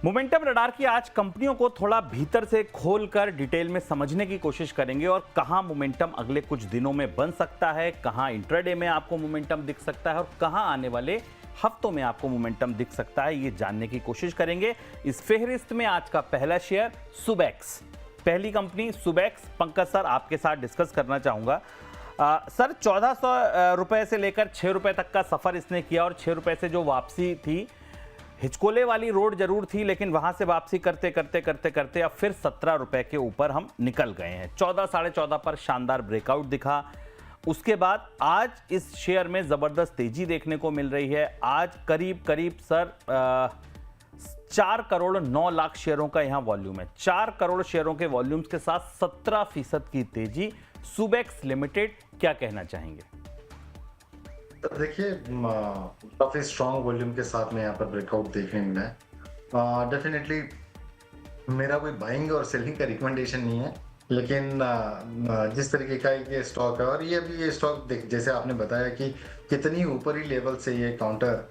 Momentum radar की आज कंपनियों को थोड़ा भीतर से खोलकर डिटेल में समझने की कोशिश करेंगे और कहां मोमेंटम अगले कुछ दिनों में बन सकता है, कहां इंट्राडे में आपको मोमेंटम दिख सकता है और कहां आने वाले हफ्तों में आपको मोमेंटम दिख सकता है, ये जानने की कोशिश करेंगे। इस फेहरिस्त में आज का पहला शेयर सुबेक्स, पहली कंपनी सुबेक्स। पंकज सर, आपके साथ डिस्कस करना चाहूंगा। सर, 1400 रुपए से लेकर 6 रुपए तक का सफर इसने किया और 6 रुपए से जो वापसी थी, हिचकोले वाली रोड जरूर थी, लेकिन वहां से वापसी करते करते करते करते अब फिर 17 रुपए के ऊपर हम निकल गए हैं। 14 साढ़े 14 पर शानदार ब्रेकआउट दिखा। उसके बाद आज इस शेयर में जबरदस्त तेजी देखने को मिल रही है। आज करीब करीब सर 4 करोड़ 9 लाख शेयरों का यहां वॉल्यूम है। 4 करोड़ शेयरों के वॉल्यूम्स के साथ 17% की तेजी। सुबेक्स लिमिटेड, क्या कहना चाहेंगे? देखिए, काफ़ी स्ट्रॉन्ग वॉल्यूम के साथ में यहाँ पर ब्रेकआउट देखने मिला है। डेफिनेटली मेरा कोई बाइंग और सेलिंग का रिकमेंडेशन नहीं है, लेकिन जिस तरीके का ये स्टॉक है और ये अभी ये स्टॉक जैसे आपने बताया कि कितनी ऊपरी लेवल से ये काउंटर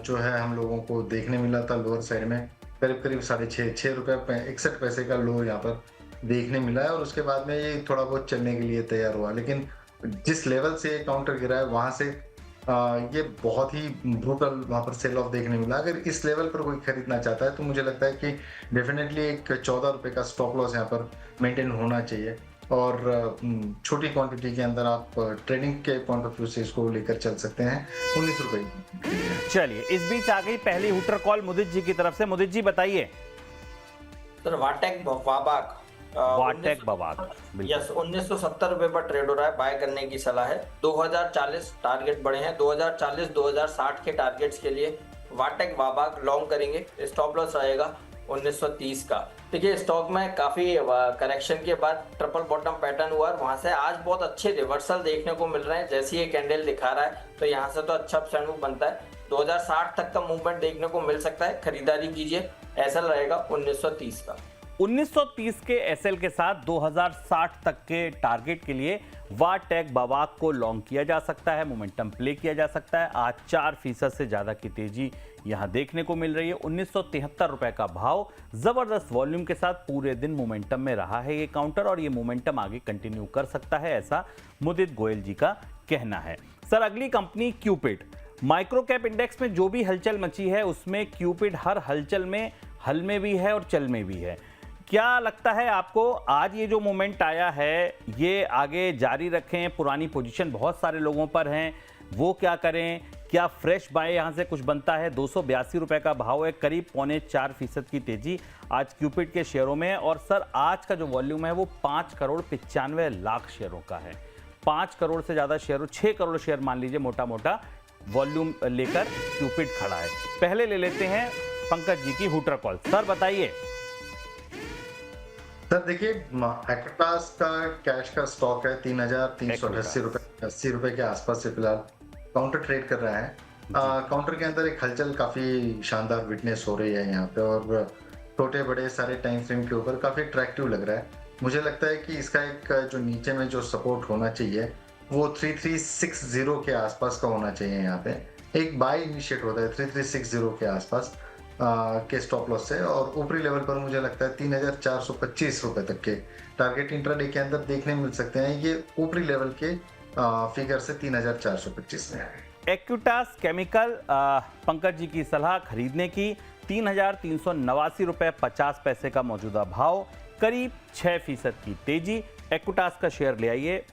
जो है हम लोगों को देखने मिला था लोअर साइड में, करीब करीब 6.5 रुपये 61 पैसे का लो यहाँ पर देखने मिला है और उसके बाद में ये थोड़ा बहुत चलने के लिए तैयार हुआ। लेकिन जिस लेवल से ये काउंटर गिरा है वहां से ये बहुत ही ब्रूटल वहां पर सेल ऑफ देखने मिला। अगर इस लेवल पर कोई खरीदना चाहता है तो मुझे लगता है कि डेफिनेटली एक 14 रुपए का स्टॉप लॉस यहाँ पर मेंटेन होना चाहिए और छोटी क्वांटिटी के अंदर आप ट्रेडिंग के पॉइंट ऑफ व्यू से इसको लेकर चल सकते हैं 19 रुपए। चलिए, इस बीच आ गई पहली हुटर कॉल मुदित जी की तरफ से। मुदित जी बताइए। सर, वाटेक बाबाक वाटेक बाबाक, यस, 1970 रुपए पर ट्रेड हो रहा है। बाय करने की सलाह है। 2040 टारगेट बड़े हैं। 2040 2060 के टारगेट्स के लिए वाटेक बाबाक लॉन्ग करेंगे। स्टॉप लॉस रहेगा 1930 का। देखिए, स्टॉक में काफी करेक्शन के बाद ट्रिपल बॉटम पैटर्न हुआ और वहां से आज बहुत अच्छे रिवर्सल देखने को मिल रहे हैं। जैसे ये कैंडल दिखा रहा है तो यहाँ से तो अच्छा अपसाइड मूव बनता है। 2060 तक का मूवमेंट देखने को मिल सकता है। खरीदारी कीजिए। एसएल रहेगा 1930 का। 1930 के एसएल के साथ 2060 तक के टारगेट के लिए वाटेक बाबाक को लॉन्ग किया जा सकता है, मोमेंटम प्ले किया जा सकता है। आज 4% से ज्यादा की तेजी यहां देखने को मिल रही है। 1973 रुपए का भाव, जबरदस्त वॉल्यूम के साथ पूरे दिन मोमेंटम में रहा है ये काउंटर और ये मोमेंटम आगे कंटिन्यू कर सकता है, ऐसा मुदित गोयल जी का कहना है। सर, अगली company Cupid. Micro cap index में जो भी हलचल मची है उसमें क्यूपिड हर हलचल में हल में भी है और चल में भी है। क्या लगता है आपको, आज ये जो मोमेंट आया है ये आगे जारी रखें? पुरानी पोजीशन बहुत सारे लोगों पर हैं, वो क्या करें? क्या फ्रेश बाय यहां से कुछ बनता है? 282 रुपए का भाव है, करीब 0.25% की तेजी आज क्यूपिड के शेयरों में है। और सर, आज का जो वॉल्यूम है वो 5 करोड़ 95 लाख शेयरों का है। 5 करोड़ से ज्यादा शेयरों, 6 करोड़ शेयर मान लीजिए मोटा मोटा वॉल्यूम लेकर क्यूपिड खड़ा है। पहले ले लेते हैं पंकज जी की हुटर कॉल। सर बताइए। सर देखिए, एक्विटास का कैश का स्टॉक है 3,380 रुपए 80 रुपए के आसपास से फिलहाल काउंटर ट्रेड कर रहा है। काउंटर के अंदर एक हलचल काफी शानदार विटनेस हो रही है यहाँ पे और छोटे बड़े सारे टाइम फ्रेम के ऊपर काफी अट्रैक्टिव लग रहा है। मुझे लगता है कि इसका एक जो नीचे में जो सपोर्ट होना चाहिए वो 3360 के आसपास का होना चाहिए। यहाँ पे एक बाय इनिशिएट होता है 3360 के आसपास के स्टॉप लॉस से और ऊपरी लेवल पर मुझे लगता है 3,425 रुपए तक के टारगेट इंट्राडे के अंदर देखने मिल सकते हैं। ये ऊपरी लेवल के फिगर से 3,425 में है। एक्विटास केमिकल, पंकज जी की सलाह खरीदने की। 3,389 रुपए 50 पैसे का मौजूदा भाव, करीब 6% की तेजी। एक्विटास का शेयर ले आइए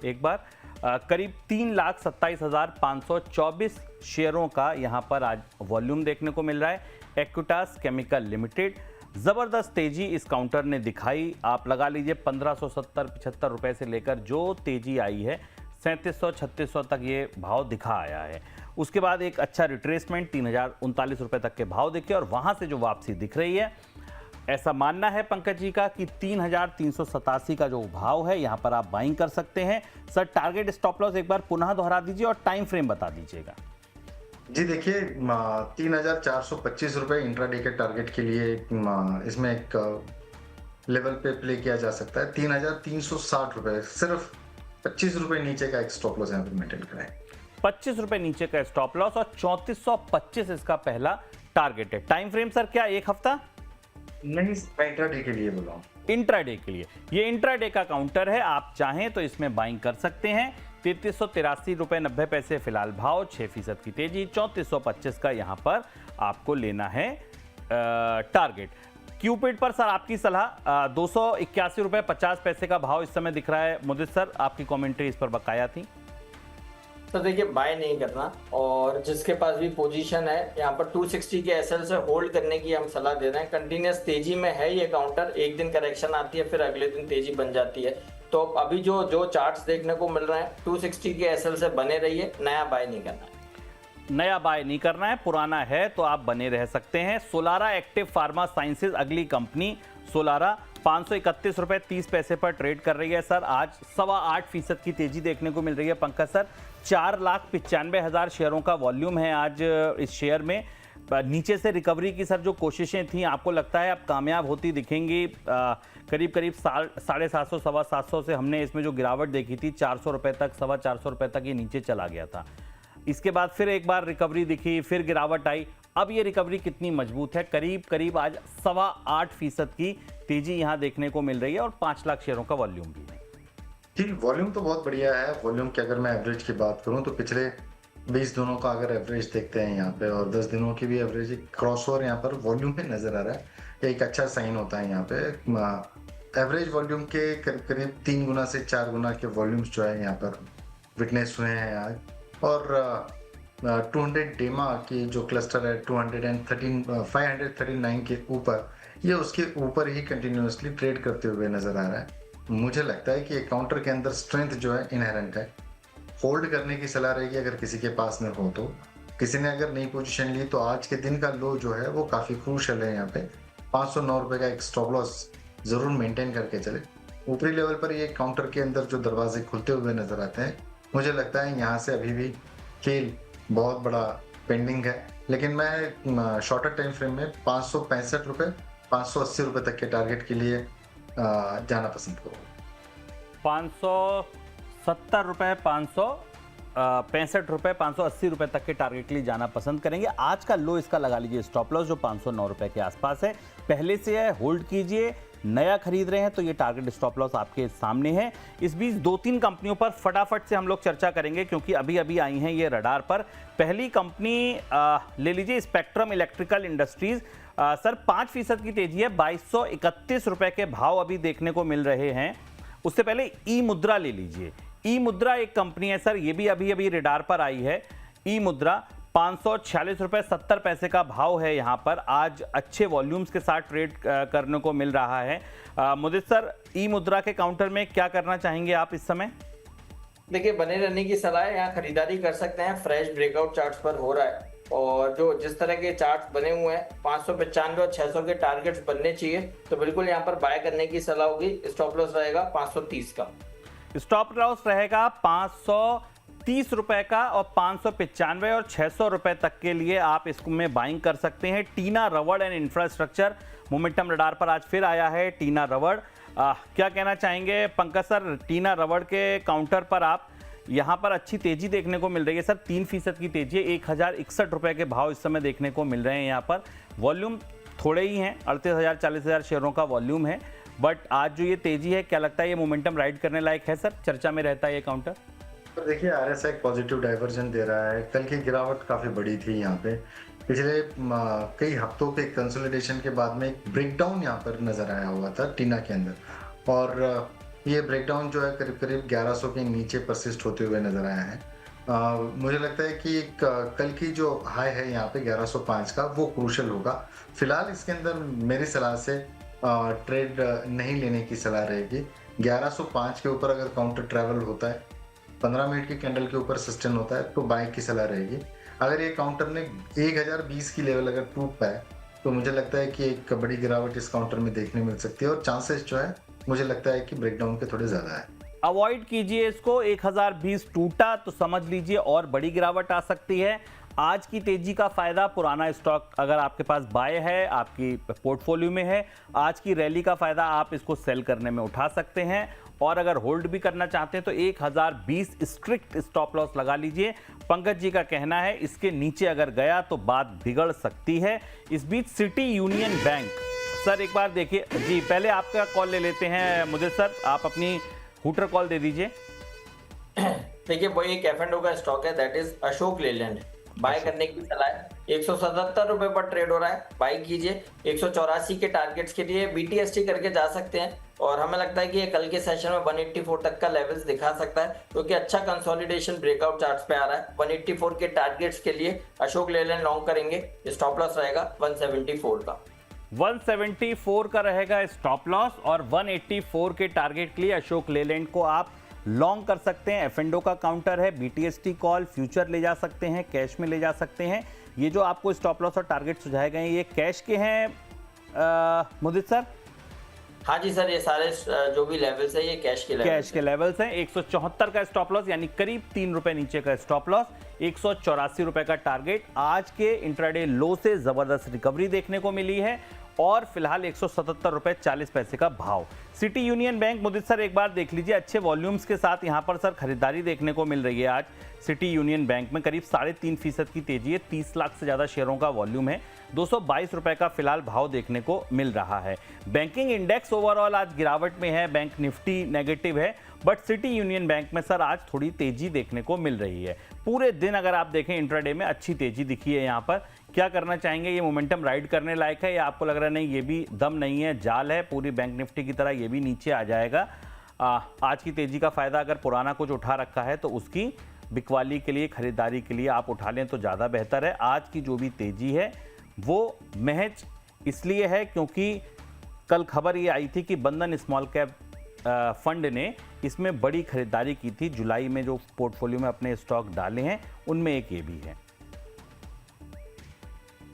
एक बार। करीब 3,27,524 शेयरों का यहां पर आज वॉल्यूम देखने को मिल रहा है। एक्विटास केमिकल लिमिटेड, जबरदस्त तेजी इस काउंटर ने दिखाई। आप लगा लीजिए 1570-75 रुपए से लेकर जो तेजी आई है 3700-3600 तक ये भाव दिखा आया है। उसके बाद एक अच्छा रिट्रेसमेंट 3,039 रुपए तक के भाव दिखे और वहां से जो वापसी दिख रही है, ऐसा मानना है पंकज जी का कि 3,387 का जो भाव है यहां पर आप बाइंग कर सकते हैं। सर, टारगेट स्टॉप लॉस एक बार पुनः दोहरा दीजिए और टाइम फ्रेम बता दीजिएगा। जी देखिए, 3,425 रुपए इंट्राडे के टारगेट के लिए इसमें एक लेवल पे प्ले किया जा सकता है। 3,360 रुपए, सिर्फ 25 रुपए नीचे का एक स्टॉप लॉस यहाँ पे मेंटेन कराएं। 25 रुपए नीचे का स्टॉप लॉस और 3425 इसका पहला टारगेट है। टाइम फ्रेम सर क्या, एक हफ्ता? नहीं, इंट्राडे के लिए बोला हूं। इंट्राडे के लिए, ये इंट्राडे का काउंटर है, आप चाहें तो इसमें बाइंग कर सकते हैं। 3383 रुपए 90 पैसे फिलहाल भाव, 6% की तेजी, 3425 का यहां पर आपको लेना है टारगेट। क्यूपिड पर सर आपकी सलाह, 281 रुपए 50 पैसे का भाव इस समय दिख रहा है। मुदित सर आपकी कमेंट्री इस पर बकाया थी। तो देखिए बाय नहीं करना, और जिसके पास भी पोजीशन है यहाँ पर 260 के एसएल से होल्ड करने की हम सलाह दे रहे हैं। कंटिन्यूस तेजी में है ये काउंटर, एक दिन करेक्शन आती है फिर अगले दिन तेजी बन जाती है। तो अभी जो चार्ट्स देखने को मिल रहे हैं 260 के एसएल से बने रहिए, नया बाय नहीं करना है। नया बाय नहीं करना है, पुराना है तो आप बने रह सकते हैं। सोलारा एक्टिव फार्मा साइंसेज अगली कंपनी। सोलारा 531 रुपए 30 पैसे पर ट्रेड कर रही है सर। आज 8.25% की तेजी देखने को मिल रही है पंकज सर। 4,95,000 शेयरों का वॉल्यूम है आज इस शेयर में। नीचे से रिकवरी की सर जो कोशिशें थी, आपको लगता है अब कामयाब होती दिखेंगी? करीब करीब 750 725 से हमने इसमें जो गिरावट देखी थी 400 रुपए तक, 425 रुपए तक ये नीचे चला गया था। इसके बाद फिर एक बार रिकवरी दिखी, फिर गिरावट आई। अब ये रिकवरी कितनी मजबूत है? करीब करीब आज 8.25% की तेजी यहां देखने को मिल रही है, और 5 लाख शेयरों का वॉल्यूम भी है। जी, वॉल्यूम तो बहुत बढ़िया है। वॉल्यूम की अगर मैं एवरेज की बात करूं तो पिछले 20 दिनों का अगर एवरेज देखते हैं यहाँ पे, और 10 दिनों की भी एवरेज, क्रॉसओवर यहाँ पर वॉल्यूम में नजर आ रहा है। ये एक अच्छा साइन होता है यहाँ पे। एवरेज वॉल्यूम के करीब करीब 3 गुना से 4 गुना के वॉल्यूम्स जो है यहाँ पर विटनेस हुए हैं आज। और 200 डेमा की जो क्लस्टर है 539 के ऊपर, ये उसके ऊपर ही कंटिन्यूसली ट्रेड करते हुए नजर आ रहा है। मुझे लगता है कि एक काउंटर के अंदर स्ट्रेंथ जो है इनहेरेंट है। होल्ड करने की सलाह रहेगी अगर किसी के पास में हो तो। किसी ने अगर नई पोजीशन ली तो आज के दिन का लो जो है वो काफी क्रूशल है। यहाँ पे 509 रुपए का एक स्टॉप लॉस जरूर मेंटेन करके चले। ऊपरी लेवल पर ये काउंटर के अंदर जो दरवाजे खुलते हुए नजर आते हैं, मुझे लगता है यहाँ से अभी भी खेल बहुत बड़ा पेंडिंग है। लेकिन मैं शॉर्टर टाइम फ्रेम में 565 रुपए 580 रुपए तक के टारगेट के लिए जाना पसंद करूँगा। 570 रुपए, 565 रुपए, 580 रुपए तक के टारगेट के लिए जाना पसंद करेंगे। आज का लो इसका लगा लीजिए स्टॉप लॉस, जो 509 रुपए के आसपास है, पहले से है, होल्ड कीजिए। नया खरीद रहे हैं तो ये टारगेट स्टॉप लॉस आपके सामने है। इस बीच 2-3 कंपनियों पर फटाफट से हम लोग चर्चा करेंगे, क्योंकि अभी अभी आई हैं ये रडार पर। पहली कंपनी ले लीजिए स्पेक्ट्रम इलेक्ट्रिकल इंडस्ट्रीज। सर 5% की तेजी है, 2231 रुपए के भाव अभी देखने को मिल रहे हैं। उससे पहले ई मुद्रा ले लीजिए। ई मुद्रा एक कंपनी है सर, ये भी अभी अभी रडार पर आई है। ई मुद्रा 546 रुपए 70 पैसे का भाव है यहाँ पर। आज अच्छे वॉल्यूम्स के साथ ट्रेड करने को मिल रहा है। मुदित सर, ई मुद्रा के काउंटर में क्या करना चाहेंगे आप इस समय? देखिए बने रहने की सलाह है, यहाँ खरीदारी कर सकते हैं। फ्रेश ब्रेकआउट चार्ट्स पर हो रहा है, और जो जिस तरह के चार्ट्स बने हुए हैं 595 और 600 के टारगेट्स बनने चाहिए, तो बिल्कुल यहाँ पर बाय करने की सलाह होगी। स्टॉप लॉस रहेगा 530 का। स्टॉप लॉस रहेगा 530 रुपए का, और 595 और 600 रुपए तक के लिए आप इसमें बाइंग कर सकते हैं। टीना रबड़ एंड इंफ्रास्ट्रक्चर मोमेंटम रडार पर आज फिर आया है। टीना रबड़, क्या कहना चाहेंगे पंकज सर? टीना रबड़ के काउंटर पर आप यहाँ पर अच्छी तेजी देखने को मिल रही है सर, 3% की तेजी है। 1061 रुपए के भाव इस समय देखने को मिल रहे हैं। यहाँ पर वॉल्यूम थोड़े ही हैं, 38,000 40,000 शेयरों का वॉल्यूम है, बट आज जो ये तेजी है, क्या लगता है ये मोमेंटम राइड करने लायक है सर? चर्चा में रहता है ये काउंटर। तो देखिए आरएसआई पॉजिटिव डाइवर्जन दे रहा है। कल की गिरावट काफी बड़ी थी यहाँ पे। पिछले कई हफ्तों के कंसोलिडेशन के बाद में एक ब्रेकडाउन यहाँ पर नजर आया हुआ था टीना के अंदर, और ये ब्रेकडाउन जो है करीब करीब 1100 के नीचे परसिस्ट होते हुए नजर आया है। मुझे लगता है कि कल की जो हाई है यहाँ पे 1105 का, वो क्रूशल होगा। फिलहाल इसके अंदर मेरी सलाह से ट्रेड नहीं लेने की सलाह रहेगी। 1105 के ऊपर अगर काउंटर ट्रैवल होता है, 15 मिनट की कैंडल के ऊपर सस्टेन होता है, तो बाय की सलाह रहेगी। अगर ये काउंटर ने 1020 की लेवल अगर टूट पाए, तो मुझे लगता है कि एक बड़ी गिरावट इस काउंटर में देखने मिल सकती है, और चांसेस जो है मुझे लगता है कि ब्रेकडाउन के थोड़े ज्यादा है। अवॉइड कीजिए इसको। 1020 टूटा तो समझ लीजिए और बड़ी गिरावट आ सकती है। आज की तेजी का फायदा पुराना स्टॉक अगर आपके पास बाय है, आपकी पोर्टफोलियो में है, आज की रैली का फायदा आप इसको सेल करने में उठा सकते हैं। और अगर होल्ड भी करना चाहते हैं तो 1020 स्ट्रिक्ट स्टॉप लॉस लगा लीजिए। पंकज जी का कहना है इसके नीचे अगर गया तो बात बिगड़ सकती है। इस बीच सिटी यूनियन बैंक, सर एक बार देखिए जी, पहले आपका कॉल ले लेते हैं मुझे सर, आप अपनी हूटर कॉल दे दीजिए। देखिए वो एक F&O का स्टॉक है, that is Ashok Leyland. Buy करने की सलाह है। 177 रुपए पर ट्रेड हो रहा है, बाय कीजिए। 184 के टारगेट्स के लिए BTST करके जा सकते हैं और हमें लगता है कि ये कल के सेशन में 184 तक का लेवल्स दिखा सकता है क्योंकि अच्छा कंसोलिडेशन ब्रेकआउट चार्ट्स पे आ रहा है। 184 के टारगेट्स के लिए अशोक लेलैंड लॉन्ग करेंगे। स्टॉप लॉस रहेगा 174 का। 174 का रहेगा स्टॉप लॉस और 184 के टारगेट के लिए अशोक लेलैंड को आप लॉन्ग कर सकते हैं। F&O का काउंटर है, BTST कॉल, फ्यूचर ले जा सकते हैं, कैश में ले जा सकते हैं। ये जो आपको स्टॉप लॉस और टारगेट सुझाए गए हैं ये कैश के हैं मुदित सर? हाँ जी सर, ये सारे जो भी लेवल्स है ये कैश के लेवल्स हैं। 174 का स्टॉप लॉस यानी करीब 3 रुपए नीचे का स्टॉप लॉस, 184 रुपए का टारगेट। आज के इंट्राडे लो से जबरदस्त रिकवरी देखने को मिली है और फिलहाल 177 रुपए 40 पैसे का भाव। सिटी यूनियन बैंक, मुदित सर एक बार देख लीजिए, अच्छे वॉल्यूम्स के साथ यहां पर सर खरीदारी देखने को मिल रही है। आज सिटी यूनियन बैंक में करीब 3.5% की तेजी है, 30 लाख से ज्यादा शेयरों का वॉल्यूम है, 222 रुपए का फिलहाल भाव देखने को मिल रहा है। बैंकिंग इंडेक्स ओवरऑल आज गिरावट में है, बैंक निफ्टी नेगेटिव है, बट सिटी यूनियन बैंक में सर आज थोड़ी तेजी देखने को मिल रही है। पूरे दिन अगर आप देखें इंट्राडे में अच्छी तेजी दिखी है। यहाँ पर क्या करना चाहेंगे, ये मोमेंटम राइड करने लायक है या आपको लग रहा है नहीं ये भी दम नहीं है, जाल है, पूरी बैंक निफ्टी की तरह ये भी नीचे आ जाएगा? आज की तेजी का फायदा अगर पुराना कुछ उठा रखा है तो उसकी बिकवाली के लिए, खरीदारी के लिए आप उठा लें तो ज़्यादा बेहतर है। आज की जो भी तेजी है वो महज इसलिए है क्योंकि कल खबर ये आई थी कि बंधन स्मॉल कैप फंड ने इसमें बड़ी खरीदारी की थी। जुलाई में जो पोर्टफोलियो में अपने स्टॉक डाले हैं उनमें एक ये भी है।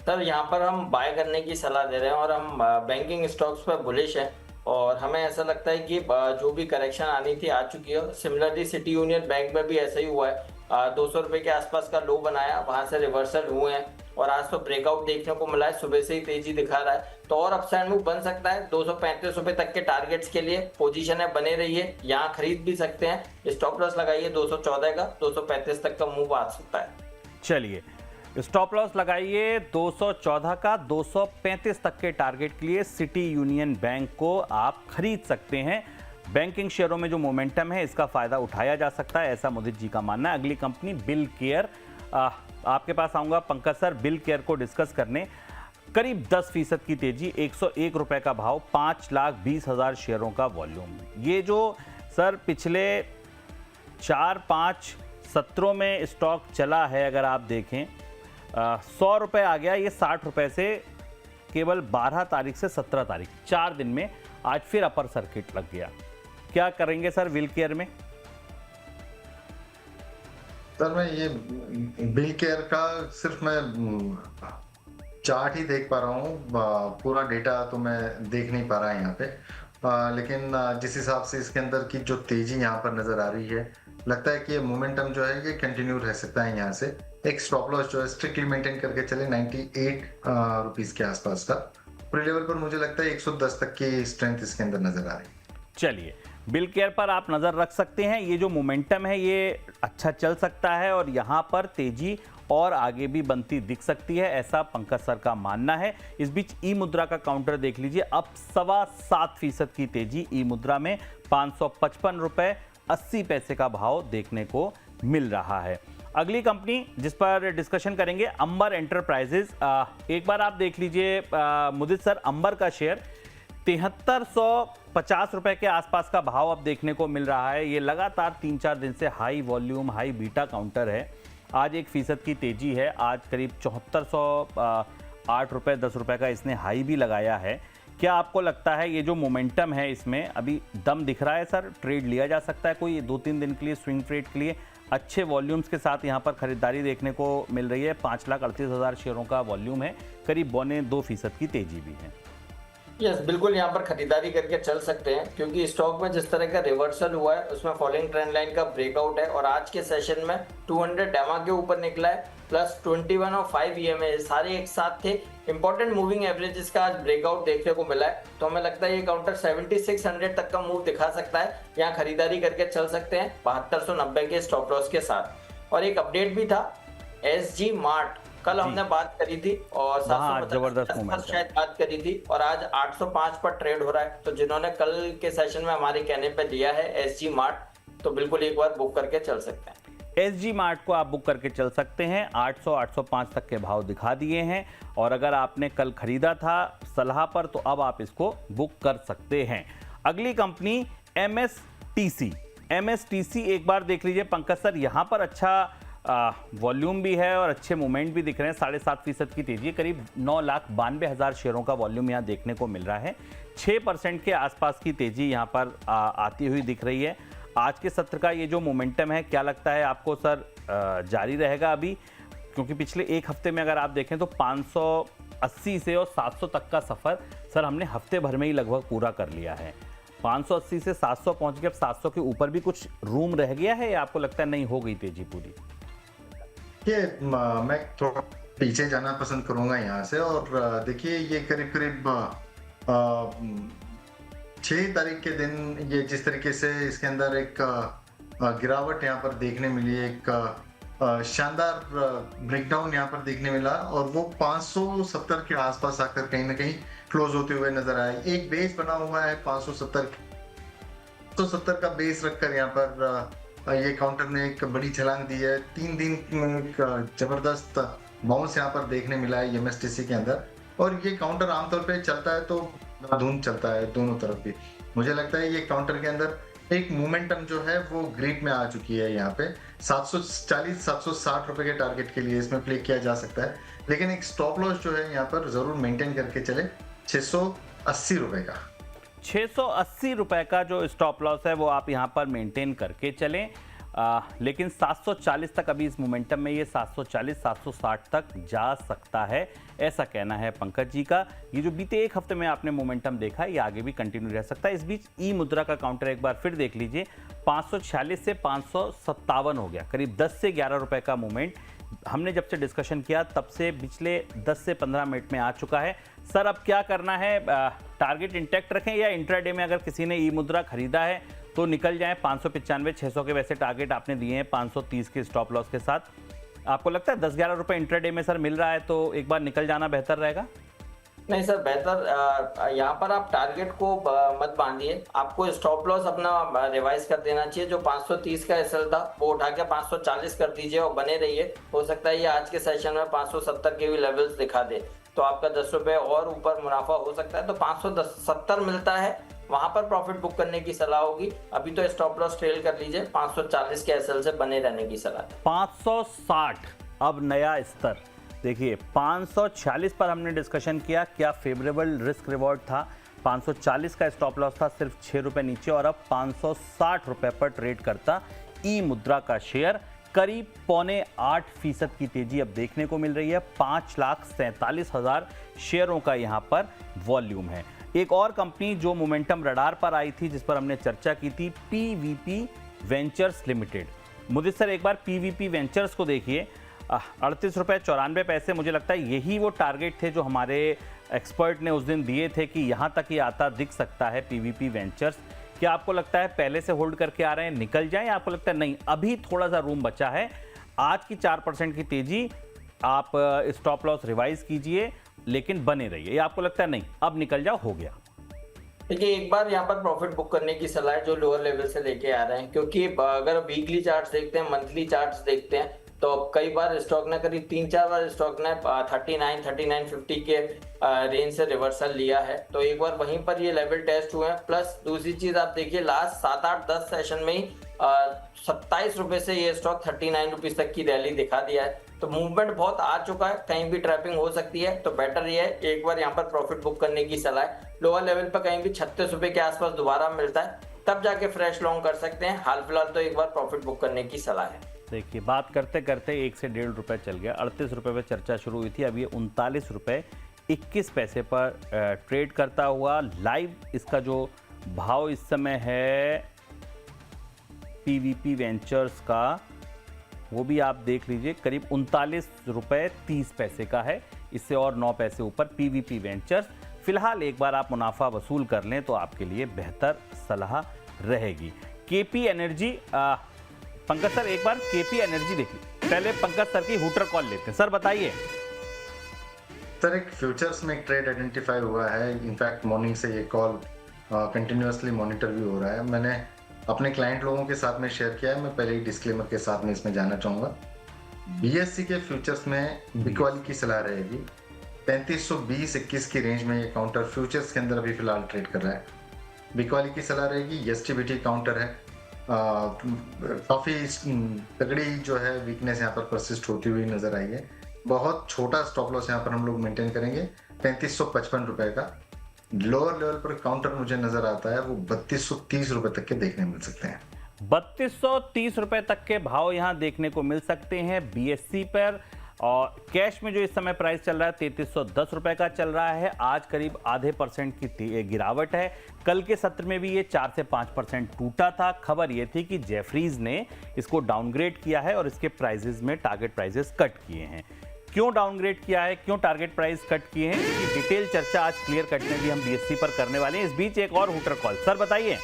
सर यहाँ पर हम बाय करने की सलाह दे रहे हैं और हम बैंकिंग स्टॉक्स पर बुलिश हैं और हमें ऐसा लगता है कि जो भी करेक्शन आनी थी आ चुकी है। सिमिलरली सिटी यूनियन बैंक में भी ऐसा ही हुआ है, 200 रुपए के आसपास का लो बनाया, वहां से रिवर्सल हुए हैं और आज तो ब्रेकआउट देखने को मिला है, सुबह से ही तेजी दिखा रहा है तो और अपसाइड मूव बन सकता है। 235 रुपए तक के टारगेट्स के लिए पोजीशन है, बने रहिए, यहाँ खरीद भी सकते हैं। स्टॉप लॉस लगाइए 214 का, 235 तक का मूव आ सकता है। चलिए स्टॉप लॉस लगाइए 214 का, 235 तक के टारगेट के लिए सिटी यूनियन बैंक को आप खरीद सकते हैं। बैंकिंग शेयरों में जो मोमेंटम है इसका फायदा उठाया जा सकता है, ऐसा मोदी जी का मानना है। अगली कंपनी बिल केयर, आपके पास आऊंगा पंकज सर बिल केयर को डिस्कस करने। करीब 10% की तेजी, 101 रुपए का भाव, 5,20,000 शेयरों का वॉल्यूम। ये जो सर पिछले 4-5 सत्रों में स्टॉक चला है अगर आप देखें, 100 रुपए आ गया, ये 60 रुपए से केवल 12 तारीख से 17 तारीख 4 दिन में आज फिर अपर सर्किट लग गया। क्या करेंगे सर बिल केयर में? सर मैं ये बिल केयर का सिर्फ मैं चार्ट ही देख पा रहा हूँ, पूरा डेटा तो मैं देख नहीं पा रहा यहाँ पे, लेकिन जिस हिसाब से इसके अंदर की जो तेजी यहाँ पर नजर आ रही है, लगता है कि ये मोमेंटम जो है ये कंटिन्यू रह सकता है। यहाँ से एक स्टॉप लॉस जो है स्ट्रिक्टली मेंटेन करके चले 98 रुपीस के आसपास का। पूरे लेवल पर मुझे लगता है 110 तक की स्ट्रेंथ इसके अंदर नजर आ रही है। चलिए बिल केयर पर आप नजर रख सकते हैं, ये जो मोमेंटम है ये अच्छा चल सकता है और यहाँ पर तेजी और आगे भी बनती दिख सकती है, ऐसा पंकज सर का मानना है। इस बीच ई मुद्रा का काउंटर देख लीजिए, अब 7.25% की तेजी ई मुद्रा में, 555 रुपए 80 पैसे का भाव देखने को मिल रहा है। अगली कंपनी जिस पर डिस्कशन करेंगे अंबर एंटरप्राइजेज। एक बार आप देख लीजिए मुदित सर, अंबर का शेयर 7350 रुपए के आसपास का भाव अब देखने को मिल रहा है। ये लगातार 3-4 दिन से high volume, high beta counter है। आज 1% की तेजी है, आज करीब 7408 रुपए 10 रुपए का इसने हाई भी लगाया है। क्या आपको लगता है ये जो मोमेंटम है इसमें अभी दम दिख रहा है सर? ट्रेड लिया जा सकता है कोई 2-3 दिन के लिए, स्विंग ट्रेड के लिए? अच्छे वॉल्यूम्स के साथ यहाँ पर खरीदारी देखने को मिल रही है, 5,38,000 शेयरों का वॉल्यूम है, करीब 1.25% की तेजी भी है। यस, बिल्कुल यहाँ पर खरीदारी करके चल सकते हैं, क्योंकि स्टॉक में जिस तरह का रिवर्सल हुआ है उसमें फॉलोइंग ट्रेंड लाइन का ब्रेकआउट है और आज के सेशन में 200 डेमा के ऊपर निकला है, प्लस 21 और 5 EMA सारे एक साथ थे। इंपॉर्टेंट मूविंग एवरेजेस का आज ब्रेकआउट देखने को मिला है, तो हमें लगता है ये काउंटर 7600 तक का मूव दिखा सकता है। यहाँ खरीदारी करके चल सकते हैं 7290 के स्टॉप लॉस के साथ। और एक अपडेट भी था SG मार्ट, कल हमने बात करी थी और हाँ, 750 जबरदस्त के मूवमेंट आसपास शायद बात करी थी, और आज 805 पर ट्रेड हो रहा है। तो जिन्होंने कल के सेशन में हमारे कहने पे लिया है SG मार्ट, तो बिल्कुल एक बार बुक करके चल सकते हैं। SG मार्ट को आप बुक करके चल सकते हैं। 800-805 तक के भाव दिखा दिए हैं, और अगर आपने कल खरीदा था सलाह पर तो अब आप इसको बुक कर सकते हैं। अगली कंपनी MSTC। MSTC एक बार देख लीजिए पंकज सर, यहां पर अच्छा वॉल्यूम भी है और अच्छे मूवमेंट भी दिख रहे हैं। 7.5% की तेजी, करीब 9,92,000 शेयरों का वॉल्यूम यहाँ देखने को मिल रहा है। 6% के आसपास की तेजी यहाँ पर आती हुई दिख रही है। आज के सत्र का ये जो मोमेंटम है, क्या लगता है आपको सर जारी रहेगा अभी? क्योंकि पिछले एक हफ्ते में अगर आप देखें तो 580 से और 700 तक का सफर सर हमने हफ्ते भर में ही लगभग पूरा कर लिया है। 580 से 700 पहुंच गए, अब 700 के ऊपर भी कुछ रूम रह गया है या आपको लगता है नहीं हो गई तेजी पूरी? ये मैं थोड़ा पीछे जाना पसंद करूंगा यहाँ से, और देखिए ये करीब करीब 6 तारीख के दिन ये जिस तरीके से इसके अंदर एक गिरावट यहाँ पर देखने मिली, एक शानदार ब्रेकडाउन यहाँ पर देखने मिला, और वो 570 के आसपास आकर कहीं ना कहीं क्लोज होते हुए नजर आए। एक बेस बना हुआ है 570 का बेस रखकर यहाँ पर ये काउंटर ने एक बड़ी छलांग दी है। 3 दिन जबरदस्त बाउंस यहाँ पर देखने मिला है MSTC के अंदर, और ये काउंटर आमतौर पे चलता है तो धुंध चलता है दोनों तरफ भी। मुझे लगता है ये काउंटर के अंदर एक मोमेंटम जो है वो ग्रिड में आ चुकी है। यहाँ पे 740-760 रुपए के टारगेट के लिए इसमें प्ले किया जा सकता है, लेकिन एक स्टॉप लॉस जो है यहाँ पर जरूर मेंटेन करके चले 680 रुपए का। 680 रुपए का जो स्टॉप लॉस है वो आप यहां पर मेंटेन करके चलें, लेकिन 740 तक अभी इस मोमेंटम में ये 740-760 तक जा सकता है, ऐसा कहना है पंकज जी का। ये जो बीते एक हफ्ते में आपने मोमेंटम देखा है ये आगे भी कंटिन्यू रह सकता है। इस बीच ई मुद्रा का काउंटर एक बार फिर देख लीजिए, 546 से 557 हो गया, करीब 10 से 11 रुपए का मूवमेंट हमने जब से डिस्कशन किया तब से पिछले 10 से 15 मिनट में आ चुका है। सर अब क्या करना है, टारगेट इंटैक्ट रखें या इंट्राडे में अगर किसी ने ई मुद्रा खरीदा है तो निकल जाएं? 595-600 के वैसे टारगेट आपने दिए हैं 530 के स्टॉप लॉस के साथ। आपको लगता है 10-11 रुपए इंट्राडे में सर मिल रहा है तो एक बार निकल जाना बेहतर रहेगा? नहीं सर, बेहतर यहाँ पर आप टारगेट को मत बांधिए, आपको स्टॉप लॉस अपना रिवाइज कर देना चाहिए। जो 530 का एसएल था वो उठा के 540 कर दीजिए और बने रहिए। हो सकता है ये आज के सेशन में 570 के भी लेवल्स दिखा दे, तो आपका 10 रुपए और ऊपर मुनाफा हो सकता है। तो 570 मिलता है, वहां पर प्रॉफिट बुक करने की सलाह होगी। अभी तो स्टॉप लॉस ट्रेल कर लीजिए, 540 के एसएल से बने रहने की सलाह है। 560 अब नया स्तर देखिए, 546 पर हमने डिस्कशन किया, क्या फेवरेबल रिस्क रिवॉर्ड था। 540 का स्टॉप लॉस था, सिर्फ 6 रुपए नीचे, और अब 560 रुपए पर ट्रेड करता ई मुद्रा का शेयर। करीब 7.25% की तेजी अब देखने को मिल रही है। 5,47,000 शेयरों का यहां पर वॉल्यूम है। एक और कंपनी जो मोमेंटम रडार पर आई थी, जिस पर हमने चर्चा की थी, PVP वेंचर्स लिमिटेड। मुझे सर एक बार PVP वेंचर्स को देखिए, 38 रुपये 94 पैसे। मुझे लगता है यही वो टारगेट थे जो हमारे एक्सपर्ट ने उस दिन दिए थे कि यहाँ तक ही आता दिख सकता है PVP वेंचर्स। क्या आपको लगता है पहले से होल्ड करके आ रहे हैं, निकल जाएं, या आपको लगता है नहीं अभी थोड़ा सा रूम बचा है? आज की 4% की तेजी, आप स्टॉप लॉस रिवाइज कीजिए लेकिन बने रहिए, या आपको लगता है नहीं अब निकल जाओ, हो गया? देखिए, एक बार यहाँ पर प्रॉफिट बुक करने की सलाह है जो लोअर लेवल से लेके आ रहे हैं, क्योंकि अगर वीकली चार्ट्स देखते हैं, मंथली चार्ट्स देखते हैं, तो कई बार स्टॉक ने करीब 3-4 बार स्टॉक ने 39-39.50 के रेंज से रिवर्सल लिया है। तो एक बार वहीं पर ये लेवल टेस्ट हुए हैं। प्लस दूसरी चीज आप देखिए, लास्ट 7-8-10 सेशन में ही 27 रुपए से ये स्टॉक 39 रुपीज तक की रैली दिखा दिया है। तो मूवमेंट बहुत आ चुका है, कहीं भी ट्रैपिंग हो सकती है, तो बेटर ये है एक बार यहाँ पर प्रॉफिट बुक करने की सलाह है। लोअर लेवल पर कहीं भी 36 रुपए के आसपास दोबारा मिलता है, तब जाके फ्रेश लॉन्ग कर सकते हैं। हाल फिलहाल तो एक बार प्रॉफिट बुक करने की सलाह है। देखिए, बात करते करते 1 से 1.5 रुपए चल गया। 38 रुपए पे चर्चा शुरू हुई थी, अब ये 39 रुपए 21 पैसे पर ट्रेड करता हुआ। लाइव इसका जो भाव इस समय है पीवीपी वेंचर्स का, वो भी आप देख लीजिए, करीब 39 रुपये 30 पैसे का है। इससे और 9 पैसे ऊपर पीवीपी वेंचर्स। फिलहाल एक बार आप मुनाफा वसूल कर लें तो आपके लिए बेहतर सलाह रहेगी। केपी एनर्जी, पंकज सर एक बार केपी एनर्जी देखिए। पहले पंकज सर की हूटर कॉल लेते हैं। सर बताइए। सर एक फ्यूचर्स में एक ट्रेड आइडेंटिफाई हुआ है। इनफैक्ट मॉर्निंग से ये कॉल कंटिन्यूअसली मॉनिटर भी हो रहा है। मैंने अपने क्लाइंट लोगों के साथ में शेयर किया है। मैं पहले ही डिस्क्लेमर के साथ में इसमें जाना चाहूँगा। बीएससी के फ्यूचर्स में बिग वाली की सलाह रहेगी। 3520-21 की रेंज में ये काउंटर फ्यूचर्स के अंदर अभी फिलहाल ट्रेड कर रहा है। बिग वाली की सलाह रहेगी। एसटीबीटी काउंटर है, काफ़ी तगड़ी जो है वीकनेस यहाँ पर परसिस्ट होती हुई नजर आई है। बहुत छोटा स्टॉप लॉस यहाँ पर हम लोग मेंटेन करेंगे 3555 रुपए का। लोअर लेवल पर काउंटर मुझे नजर आता है वो 3230 रुपए तक के देखने मिल सकते हैं। 3230 रुपए तक के भाव यहां देखने को मिल सकते हैं बीएससी पर। और कैश में जो इस समय प्राइस चल रहा है 3310 रुपए का चल रहा है। आज करीब आधे % की गिरावट है। कल के सत्र में भी ये 4 से 5% टूटा था। खबर ये थी कि जेफरीज ने इसको डाउनग्रेड किया है और इसके प्राइजेस में टारगेट प्राइजेस कट किए हैं। क्यों डाउनग्रेड किया है, क्यों टारगेट प्राइस कट किए हैं, इसकी डिटेल चर्चा आज क्लियर कट में भी हम बीएससी पर करने वाले हैं। इस बीच एक और हूटर कॉल। सर बताइए।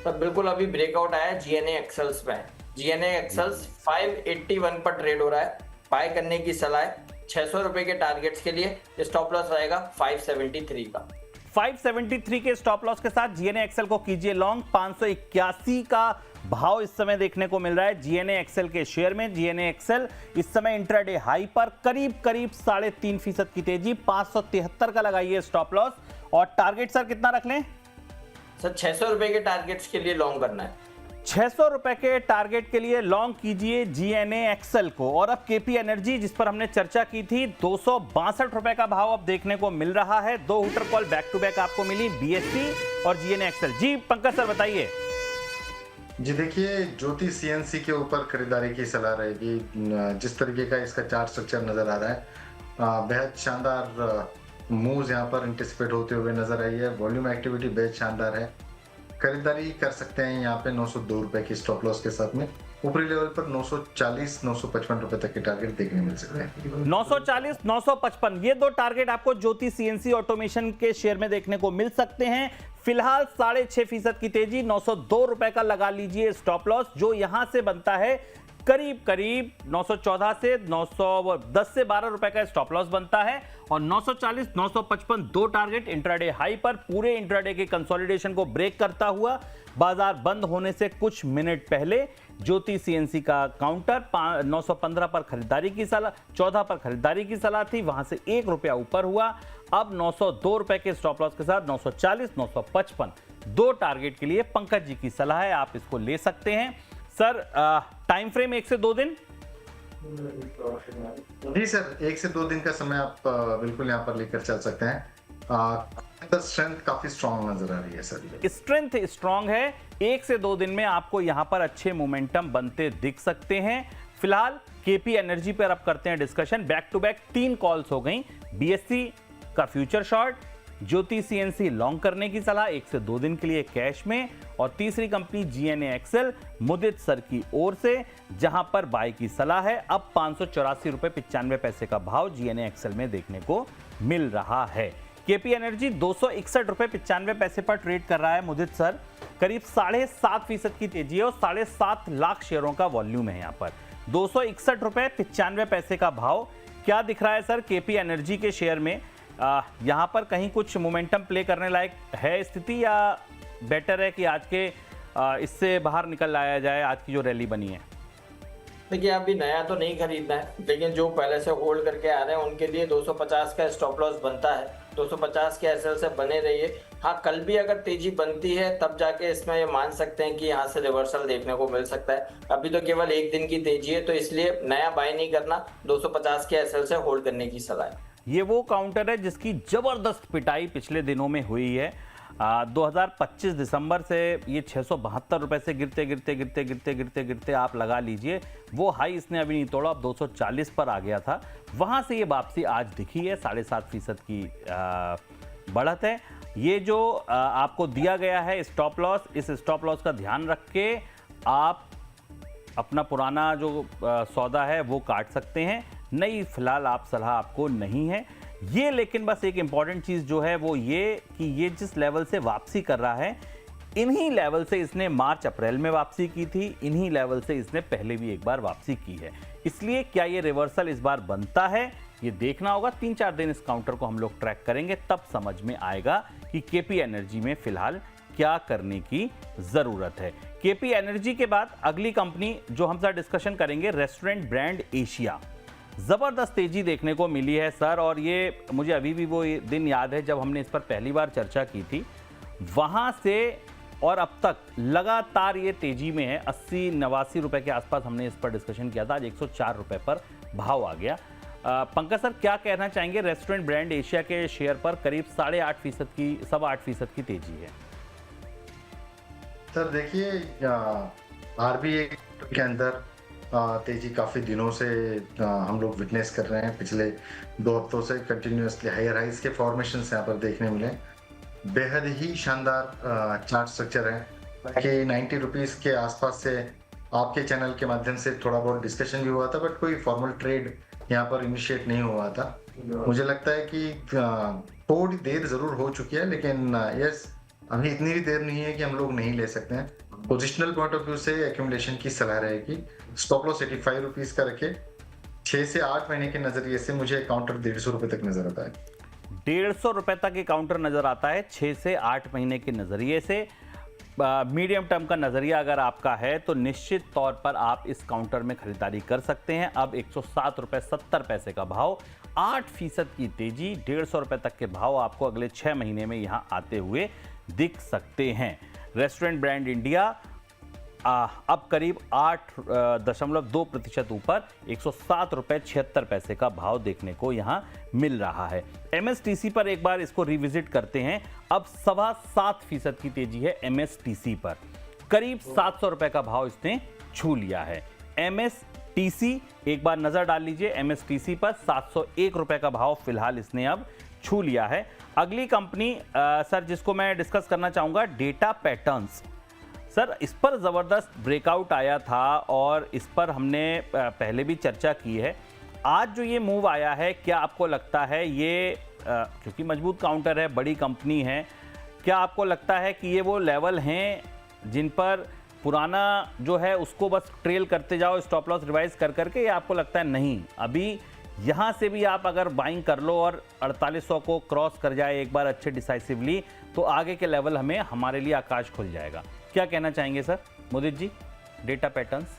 सर बिल्कुल अभी ब्रेकआउट आया जीएनए एक्सेल्स में। जीएनए एक्सेल्स 581 पर ट्रेड हो रहा है। बाय करने की सलाह है 600 रुपए के टारगेट्स के लिए। स्टॉप लॉस रहेगा 573 का। 573 के स्टॉप लॉस के साथ जीएनए एक्सेल को कीजिए लॉन्ग। 581 का भाव इस समय देखने को मिल रहा है जीएनए एक्सेल के शेयर में। जीएनए एक्सेल इस समय इंट्राडे हाई पर करीब 3.5% की तेजी। 573 का लगाइए स्टॉप लॉस। और टारगेट सर कितना रख लें? सर 600 रुपए के टारगेट्स के लिए लॉन्ग करना है। 600 रुपए के टारगेट के लिए लॉन्ग कीजिए जीएनए एक्सेल को। और अब केपी एनर्जी जिस पर हमने चर्चा की थी 262 रुपए का भाव अब देखने को मिल रहा है। 2 hooter call back to back आपको मिली, बीएससी और जीएनए एक्सेल। जी पंकज सर बताइए। जी देखिए, ज्योति सीएनसी के ऊपर खरीदारी की सलाह रहेगी। जिस तरीके का इसका चार्ट स्ट्रक्चर नजर आ रहा है, बेहद शानदार मूव्स यहाँ पर एंटिसिपेट होते हुए नजर आई है। वॉल्यूम एक्टिविटी बेहद शानदार है। खरीदारी कर सकते हैं यहाँ पे 902 रुपए की स्टॉप लॉस के साथ में। ऊपरी लेवल पर 940-955 रुपए तक के टारगेट देखने मिल सकते हैं। 940-955 ये 2 टारगेट आपको ज्योति सीएनसी ऑटोमेशन के शेयर में देखने को मिल सकते हैं। फिलहाल 6.5% की तेजी, 902 रुपए का लगा लीजिए स्टॉप लॉस, जो यहां से बनता है करीब 914 से 910 से 12 रुपए का स्टॉप लॉस बनता है। और 940-955 2 टारगेट इंट्राडे हाई पर। पूरे इंट्राडे के कंसोलिडेशन को ब्रेक करता हुआ बाजार बंद होने से कुछ मिनट पहले ज्योति सीएनसी का काउंटर 915 पर खरीदारी की सलाह, 14 पर खरीदारी की सलाह थी, वहां से 1 रुपया ऊपर हुआ। अब 902 रुपए के स्टॉप लॉस के साथ 940-955 2 टारगेट के लिए पंकज जी की सलाह है, आप इसको ले सकते हैं। सर टाइम फ्रेम 1 से 2 दिन? जी सर, 1 से 2 दिन का समय आप बिल्कुल यहाँ पर लेकर चल सकते हैं। स्ट्रेंथ काफी स्ट्रांग नजर आ रही है सर। स्ट्रेंथ स्ट्रांग है। 1 से 2 दिन में आपको यहां पर अच्छे मोमेंटम बनते दिख सकते हैं। फिलहाल केपी एनर्जी पर अब करते हैं discussion. Back to back 3 calls हो गई। बीएससी का future short, Jyoti CNC long करने की सलाह 1 से 2 दिन के लिए कैश में, और तीसरी कंपनी जीएनए एक्सेल मुदित सर की ओर से, जहां पर बाय की सलाह है। अब 584 रुपए 95 पैसे का भाव जीएनए एक्सेल में देखने को मिल रहा है। केपी एनर्जी 261 रुपए 95 पैसे पर ट्रेड कर रहा है। मुदित सर करीब 7.5% की तेजी है और 7.5 लाख शेयरों का वॉल्यूम है। यहाँ पर 261 रुपए 95 पैसे का भाव क्या दिख रहा है सर केपी एनर्जी के शेयर में? यहाँ पर कहीं कुछ मोमेंटम प्ले करने लायक है स्थिति, या बेटर है कि आज के इससे बाहर निकल आया जाए आज की जो रैली बनी है? देखिए अभी नया तो नहीं खरीदना है, लेकिन जो पहले से होल्ड करके आ रहे हैं उनके लिए 250 का स्टॉप लॉस बनता है। 250 के एसएल से बने रहिए। हाँ, कल भी अगर तेजी बनती है तब जाके इसमें ये मान सकते हैं कि यहाँ से रिवर्सल देखने को मिल सकता है। अभी तो केवल 1 दिन की तेजी है, तो इसलिए नया बाय नहीं करना, 250 के एसएल से होल्ड करने की सलाह है। ये वो काउंटर है जिसकी जबरदस्त पिटाई पिछले दिनों में हुई है। 2025 दिसंबर से ये 672 रुपए से गिरते आप लगा लीजिए, वो हाई इसने अभी नहीं तोड़ा, अब 240 पर आ गया था, वहां से ये वापसी आज दिखी है। 7.5% की बढ़त है। ये जो आपको दिया गया है स्टॉप लॉस, इस स्टॉप लॉस का ध्यान रख के आप अपना पुराना जो सौदा है वो काट सकते हैं। नई फिलहाल आप सलाह आपको नहीं है ये, लेकिन बस एक इंपॉर्टेंट चीज जो है वो ये कि ये जिस लेवल से वापसी कर रहा है, इन्हीं लेवल से इसने मार्च अप्रैल में वापसी की थी, इन्हीं लेवल से इसने पहले भी एक बार वापसी की है। इसलिए क्या ये रिवर्सल इस बार बनता है, ये देखना होगा। 3-4 दिन इस काउंटर को हम लोग ट्रैक करेंगे, तब समझ में आएगा कि केपी एनर्जी में फिलहाल क्या करने की जरूरत है। केपी एनर्जी के बाद अगली कंपनी जो हम साथ डिस्कशन करेंगे, रेस्टोरेंट ब्रांड एशिया। जबरदस्त तेजी देखने को मिली है सर, और ये मुझे अभी भी वो दिन याद है जब हमने इस पर पहली बार चर्चा की थी, वहां से और अब तक लगातार ये तेजी में है। 80-89 रुपए के आसपास हमने इस पर डिस्कशन किया था, आज 104 रुपए पर भाव आ गया। पंकज सर, क्या कहना चाहेंगे? रेस्टोरेंट ब्रांड एशिया के शेयर पर करीब 8.5% की 8.25% की तेजी है। सर देखिए, आरबीआई के अंदर तेजी काफी दिनों से हम लोग विटनेस कर रहे हैं। पिछले 2 हफ्तों से कंटिन्यूअसली हायर हाइज के फॉर्मेशंस यहाँ पर देखने मिले। बेहद ही शानदार चार्ट स्ट्रक्चर है कि 90 रुपीज के आसपास से आपके चैनल के माध्यम से थोड़ा बहुत डिस्कशन भी हुआ था, बट कोई फॉर्मल ट्रेड यहाँ पर इनिशिएट नहीं हुआ था। मुझे लगता है कि थोड़ी देर जरूर हो चुकी है, लेकिन यस, अभी इतनी भी देर नहीं है कि हम लोग नहीं ले सकते हैं। पोजिशनल पॉइंट ऑफ व्यू से एक्यूमुलेशन की सलाह रहेगी। स्टॉप लॉस 85 रुपीज का रखे। 6 से 8 महीने के नजरिए से मुझे काउंटर 150 रुपए तक नजर आता है। 150 रुपए तक ये काउंटर नजर आता है 6 से 8 महीने के नजरिए से। मीडियम टर्म का नजरिया अगर आपका है तो निश्चित तौर पर आप इस काउंटर में खरीदारी कर सकते हैं। अब 107 रुपए 70 पैसे का भाव, 8% की तेजी, 150 रुपए तक के भाव आपको अगले 6 महीने में यहां आते हुए दिख सकते हैं। रेस्टोरेंट ब्रांड इंडिया अब करीब 8.2% ऊपर 107 रुपए 76 पैसे का भाव देखने को यहां मिल रहा है। एमएसटीसी पर एक बार इसको रिविजिट करते हैं। अब 7.25% की तेजी है एमएसटीसी पर, करीब 700 रुपए का भाव इसने छू लिया है। एमएसटीसी एक बार नजर डाल लीजिए, एमएसटीसी पर 701 रुपए का भाव फिलहाल इसने अब छू लिया है। अगली कंपनी सर जिसको मैं डिस्कस करना चाहूंगा, डेटा पैटर्न्स। सर इस पर ज़बरदस्त ब्रेकआउट आया था और इस पर हमने पहले भी चर्चा की है। आज जो ये मूव आया है, क्या आपको लगता है ये क्योंकि मजबूत काउंटर है, बड़ी कंपनी है, क्या आपको लगता है कि ये वो लेवल हैं जिन पर पुराना जो है उसको बस ट्रेल करते जाओ स्टॉप लॉस रिवाइज कर करके, या आपको लगता है नहीं, अभी यहाँ से भी आप अगर बाइंग कर लो और 4800 को क्रॉस कर जाए एक बार अच्छे डिसाइसिवली, तो आगे के लेवल हमारे लिए आकाश खुल जाएगा? क्या कहना चाहेंगे सर मुदित जी? डेटा पैटर्न्स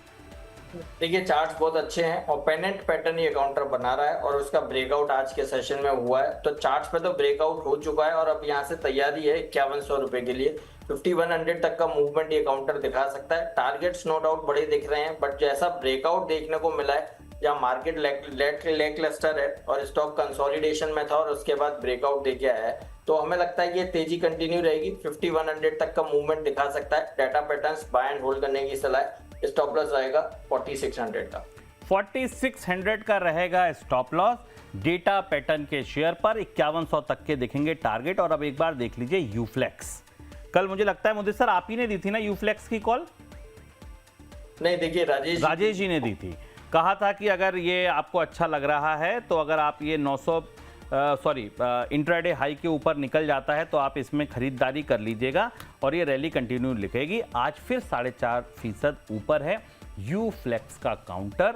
देखिए, चार्ट्स बहुत अच्छे हैं और पेनेंट पैटर्न ये काउंटर बना रहा है और उसका ब्रेकआउट आज के सेशन में हुआ है। तो चार्ट्स पे तो ब्रेकआउट हो चुका है और अब यहाँ से तैयारी है 5100 रुपए के लिए। 5100 तक का मूवमेंट ये काउंटर दिखा सकता है। टारगेट्स नो डाउट बड़े दिख रहे हैं, बट जैसा ब्रेकआउट देखने को मिला है, जहाँ मार्केट लेग क्लस्टर है और स्टॉक कंसोलिडेशन में था और उसके बाद ब्रेकआउट देके आया है, तो हमें लगता है कि ये तेजी कंटिन्यू रहेगी। 5100 तक का मूवमेंट दिखा सकता है। Data patterns buy and hold करने की सलाह है। स्टॉप लॉस रहेगा 4600 का। 4600 का रहेगा स्टॉप लॉस डेटा पैटर्न के शेयर पर। 5100 तक के दिखेंगे टारगेट। और अब एक बार देख लीजिए यूफ्लेक्स। कल मुझे लगता है मुदित सर आप ही ने दी थी ना यूफ्लेक्स की कॉल? नहीं, देखिए राजेश जी ने दी थी। कहा था कि अगर ये आपको अच्छा लग रहा है तो अगर आप ये 900 इंट्राडे हाई के ऊपर निकल जाता है तो आप इसमें खरीदारी कर लीजिएगा और ये रैली कंटिन्यू लिखेगी। आज फिर 4.5% ऊपर है यूफ्लेक्स का काउंटर।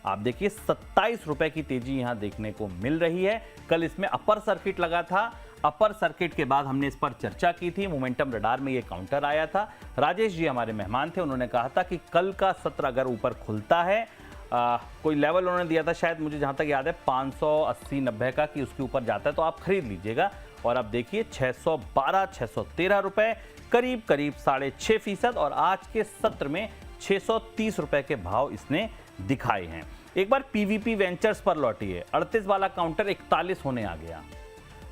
आप देखिए 27 रुपए की तेजी यहां देखने को मिल रही है। कल इसमें अपर सर्किट लगा था। अपर सर्किट के बाद हमने इस पर चर्चा की थी। मोमेंटम रडार में ये काउंटर आया था। राजेश जी हमारे मेहमान थे। उन्होंने कहा था कि कल का सत्र अगर ऊपर खुलता है, कोई लेवल उन्होंने दिया था शायद मुझे जहां तक याद है 580-90 का, कि उसके ऊपर जाता है तो आप खरीद लीजिएगा। और अब देखिए 612-613 रुपए, करीब 6.5%। और आज के सत्र में 630 रुपए के भाव इसने दिखाए हैं। एक बार पीवीपी वेंचर्स पर लौटिए। 38 वाला काउंटर 41 होने आ गया।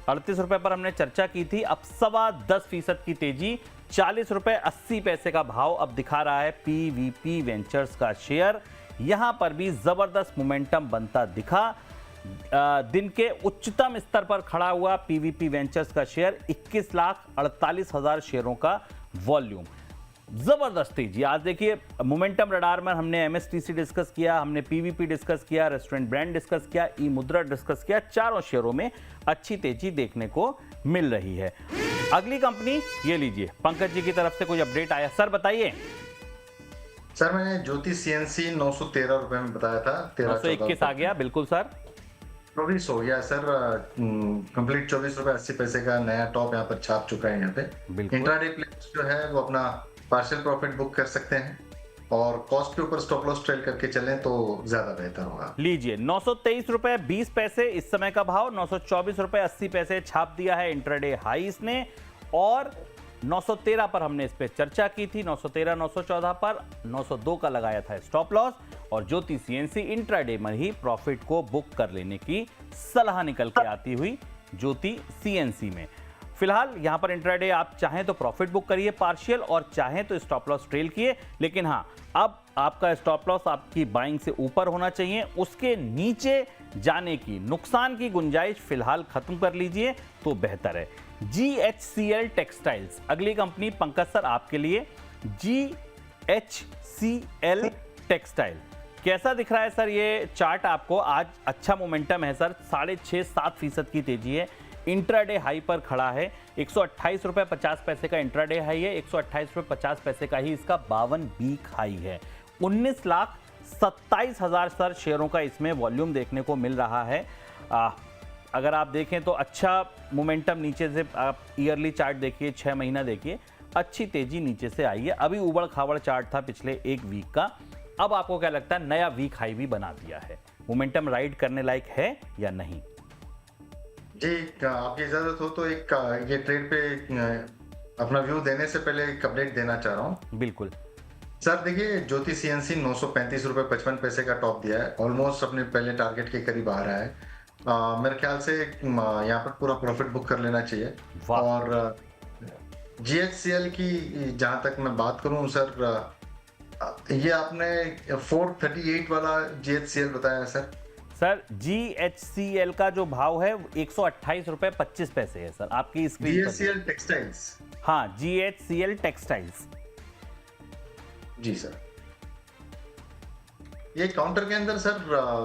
38 रुपए पर हमने चर्चा की थी। अब 10.25% की तेजी, 40 रुपए 80 पैसे का भाव अब दिखा रहा है पीवीपी वेंचर्स का शेयर। यहां पर भी जबरदस्त मोमेंटम बनता दिखा। दिन के उच्चतम स्तर पर खड़ा हुआ पीवीपी वेंचर्स का शेयर, 21,48,000 शेयरों का वॉल्यूम। जबरदस्त तेजी। आज देखिए मोमेंटम रडार में हमने एमएसटीसी डिस्कस किया, हमने पीवीपी डिस्कस किया, रेस्टोरेंट ब्रांड डिस्कस किया, ई मुद्रा डिस्कस किया। चारों शेयरों में अच्छी तेजी देखने को मिल रही है। अगली कंपनी ये लीजिए, पंकज जी की तरफ से कोई अपडेट आया, सर बताइए। सर मैंने ज्योति सीएनसी 913 रुपए में बताया था, 921 आ गया, बिल्कुल सर। 24 हो गया सर, कंप्लीट 24 रुपए 80 पैसे का नया टॉप यहाँ पर छाप चुका है। यहाँ पे इंट्राडे प्लेयर्स जो है वो अपना पार्शियल प्रॉफिट बुक कर सकते हैं और कॉस्ट के ऊपर स्टॉप लॉस ट्रेल करके चलें तो ज्यादा बेहतर होगा। लीजिए 923 रुपए 20 पैसे इस समय का भाव, 924 रुपए 80 पैसे छाप दिया है इंट्राडे हाईस ने। और 913 पर हमने इस पे चर्चा की थी, 913 914 पर 902 का लगाया था स्टॉप लॉस। और ज्योति सीएनसी इंट्राडे में ही प्रॉफिट को बुक कर लेने की सलाह निकल के आती हुई ज्योति सीएनसी में। फिलहाल यहां पर इंट्राडे आप चाहें तो प्रॉफिट बुक करिए पार्शियल, और चाहें तो स्टॉप लॉस ट्रेल किए। लेकिन हां, अब आपका स्टॉप लॉस आपकी बाइंग से ऊपर होना चाहिए, उसके नीचे जाने की, नुकसान की गुंजाइश फिलहाल खत्म कर लीजिए तो बेहतर है। GHCL टेक्सटाइल्स अगली कंपनी, पंकज सर आपके लिए। GHCL टेक्सटाइल कैसा दिख रहा है सर ये चार्ट आपको? आज अच्छा मोमेंटम है सर, 6.5-7% की तेजी है। इंट्राडे हाई पर खड़ा है, 128 रुपए 50 पैसे का इंट्राडे हाई है, 128 रुपए 50 पैसे का ही इसका 52 वीक हाई है। 19,27,000 सर शेयरों का इसमें वॉल्यूम देखने को मिल रहा है। अगर आप देखें तो अच्छा मोमेंटम नीचे से, आप ईयरली चार्ट देखिए, 6 महीना देखिए, अच्छी तेजी नीचे से आई है। अभी उबड़ खाबड़ चार्ट था पिछले एक वीक का, अब आपको क्या लगता है नया वीक हाई भी बना दिया है, मोमेंटम राइड करने लायक है या नहीं? जी, आपकी इजाजत हो तो एक ये ट्रेड पे अपना व्यू देने से पहले एक अपडेट देना चाह रहा हूँ। बिल्कुल सर देखिए, ज्योति सीएनसी 935 रुपए 55 पैसे का टॉप दिया है, ऑलमोस्ट अपने पहले टारगेट के करीब आ रहा है। मेरे ख्याल से यहाँ पर पूरा प्रॉफिट बुक कर लेना चाहिए। और GHCL की जहां तक मैं बात करूं सर, ये आपने 438 वाला GHCL बताया सर। सर GHCL का जो भाव है 128 रुपए 25 पैसे है सर आपकी स्क्रीन पर। GHCL टेक्सटाइल्स, हाँ GHCL टेक्सटाइल्स। जी सर, ये काउंटर के अंदर सर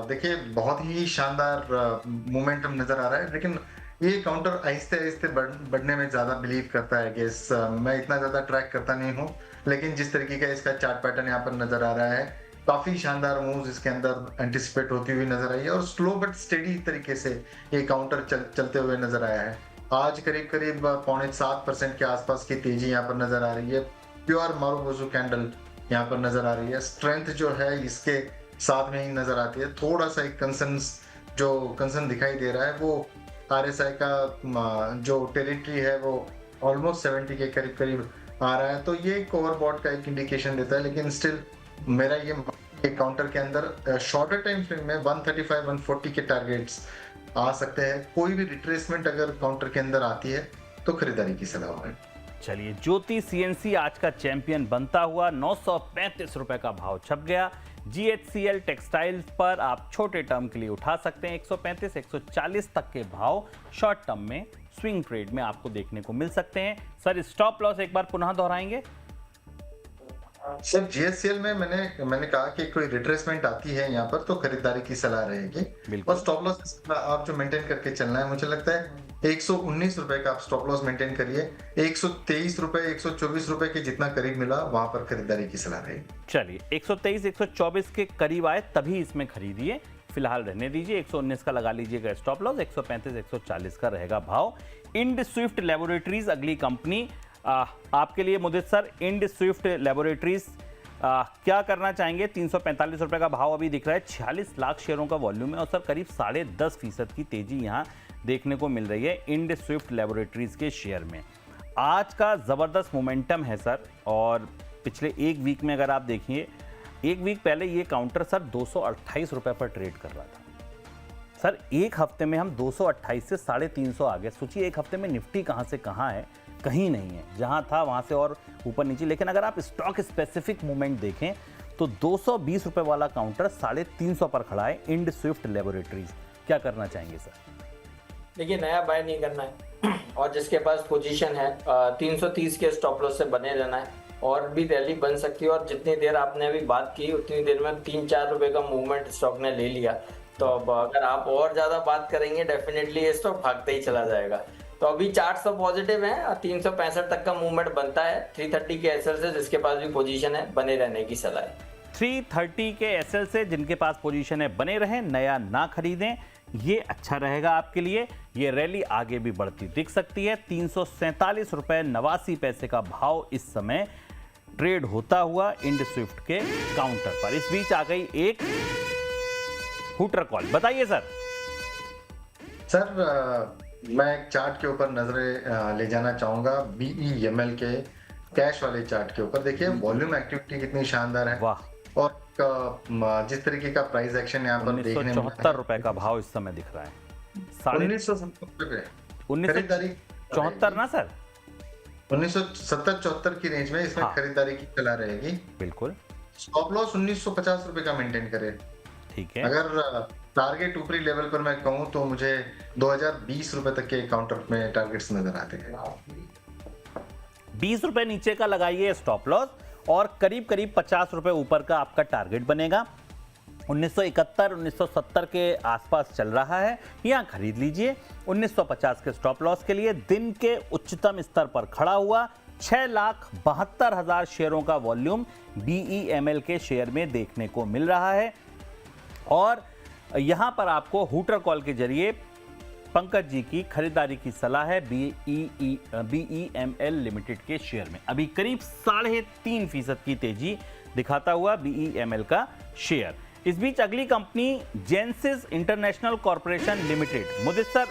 देखिए बहुत ही शानदार मोमेंटम नजर आ रहा है, लेकिन ये काउंटर आहिस्ते आहिस्ते बढ़ने में ज्यादा बिलीव करता है। कि मैं इतना ज्यादा ट्रैक करता नहीं हूँ, लेकिन जिस तरीके का इसका चार्ट पैटर्न यहाँ पर नजर आ रहा है, काफी शानदार मूव्स इसके अंदर एंटिसिपेट होती हुई नजर आई है और स्लो बट स्टेडी तरीके से ये काउंटर चलते हुए नजर आया है। आज करीब करीब 6.7% के आसपास की तेजी यहाँ पर नजर आ रही है। प्योर मारुबोजू कैंडल यहाँ पर नजर आ रही है। स्ट्रेंथ जो है इसके साथ में ही नजर आती है। थोड़ा सा एक कंसर्न दिखाई दे रहा है, वो RSI का जो टेरिटरी है वो ऑलमोस्ट 70 के करीब करीब आ रहा है, तो ये एक ओवरबॉट का एक इंडिकेशन देता है। लेकिन स्टिल मेरा ये काउंटर के अंदर शॉर्टर टाइम फ्रेम में 135-140 के टारगेट्स आ सकते हैं। कोई भी रिट्रेसमेंट अगर काउंटर के अंदर आती है तो खरीदारी की सलाह है। चलिए, ज्योति सीएनसी आज का चैंपियन बनता हुआ 935 रुपए का भाव छप गया। GHCL टेक्सटाइल्स पर आप छोटे टर्म के लिए उठा सकते हैं, 135-140 तक के भाव शॉर्ट टर्म में स्विंग ट्रेड में आपको देखने को मिल सकते हैं। सर स्टॉप लॉस एक बार पुनः दोहराएंगे? सर GHCL में मैंने कहा कि कोई रिट्रेसमेंट आती है यहाँ पर तो खरीदारी की सलाह रहेगी, और स्टॉप लॉस आप जो मेंटेन करके चलना है, मुझे लगता है 119 रुपए का आप स्टॉप लॉस मेंटेन करिए। 123 रुपए 124 रुपए के जितना करीब मिला वहां पर खरीदारी की सलाह रहेगी। चलिए 123-124 के करीब आए तभी इसमें खरीदिए, फिलहाल रहने दीजिए। 119 का लगा लीजिएगा स्टॉप लॉस, 135-140 का रहेगा भाव। इंड स्विफ्ट लेबोरेटरीज अगली कंपनी आपके लिए मुदित सर। इंड स्विफ्ट लेबोरेटरीज क्या करना चाहेंगे? 345 रुपए का भाव अभी दिख रहा है, 46 लाख शेयरों का वॉल्यूम है और सर करीब 10.5% की तेजी यहाँ देखने को मिल रही है इंड स्विफ्ट लेबोरेटरीज के शेयर में। आज का जबरदस्त मोमेंटम है सर, और पिछले एक वीक में अगर आप देखिए, एक वीक पहले ये काउंटर सर 228 रुपए पर ट्रेड कर रहा था। सर एक हफ्ते में हम 228 से 350 आ गए। सोचिए एक हफ्ते में निफ्टी कहां से कहां है, कहीं नहीं है, जहां था वहां से और ऊपर नीचे। लेकिन अगर आप स्टॉक स्पेसिफिक मूवमेंट देखें तो 220 रुपए वाला काउंटर 350 पर खड़ा है, इंड स्विफ्ट लेबोरेटरीज। क्या करना चाहेंगे सर? देखिए नया बाय नहीं करना है और जिसके पास पोजीशन है 330 के स्टॉप लॉस से बने रहना है। और भी रैली बन सकती है और जितनी देर आपने अभी बात की उतनी देर में 3-4 रुपए का मूवमेंट स्टॉक ने ले लिया। तो अब अगर आप और ज्यादा बात करेंगे डेफिनेटली ये स्टॉक भागते ही चला जाएगा। तो अभी चार्ट तो पॉजिटिव है, 365 तक का मूवमेंट बनता है 330 के एसएल से, जिसके पास भी पोजीशन है बने रहने की सलाह है। 330 के एसएल से जिनके पास पोजीशन है बने रहें, नया ना खरीदें, ये अच्छा रहेगा आपके लिए। ये रैली आगे भी बढ़ती दिख सकती है। 347 रुपए 89 पैसे का भाव इस समय ट्रेड होता हुआ इंड स्विफ्ट के काउंटर पर। इस बीच आ गई एक हुटर कॉल, बताइए सर। सर मैं एक चार्ट के ऊपर नजरें ले जाना चाहूंगा, BEML के कैश वाले चार्ट के ऊपर। देखिए वॉल्यूम एक्टिविटी कितनी शानदार है, वाह। और जिस तरीके का प्राइस एक्शन यहाँ पर देखने में 1974 रुपए का भाव इस समय दिख रहा है। 1974 ना सर, 1970-74 की रेंज में इसमें हाँ। खरीदारी की चला रहेगी। बिल्कुल स्टॉप लॉस 1950 रुपए का मेंटेन करे। ठीक है। अगर टारगेट ऊपरी लेवल पर मैं कहूं तो मुझे 2020 रुपए तक के काउंटर में टारगेट्स नजर आते हैं। 20 रुपए नीचे का लगाइए स्टॉप लॉस और करीब करीब 50 रुपए ऊपर का आपका टारगेट बनेगा। 1971 1970 के आसपास चल रहा है, यहां खरीद लीजिए। 1950 के स्टॉप लॉस के लिए दिन के उच्चतम स्तर पर खड़ा हुआ 6,72,000 शेयरों का वॉल्यूम BEML के शेयर में देखने को मिल रहा है। और यहां पर आपको हुटर कॉल के जरिए पंकज जी की खरीदारी की सलाह है BEML लिमिटेड के शेयर में। अभी करीब 3.5% की तेजी दिखाता हुआ BEML का शेयर। इस बीच अगली company Genesys International Corporation Limited. Mudit sir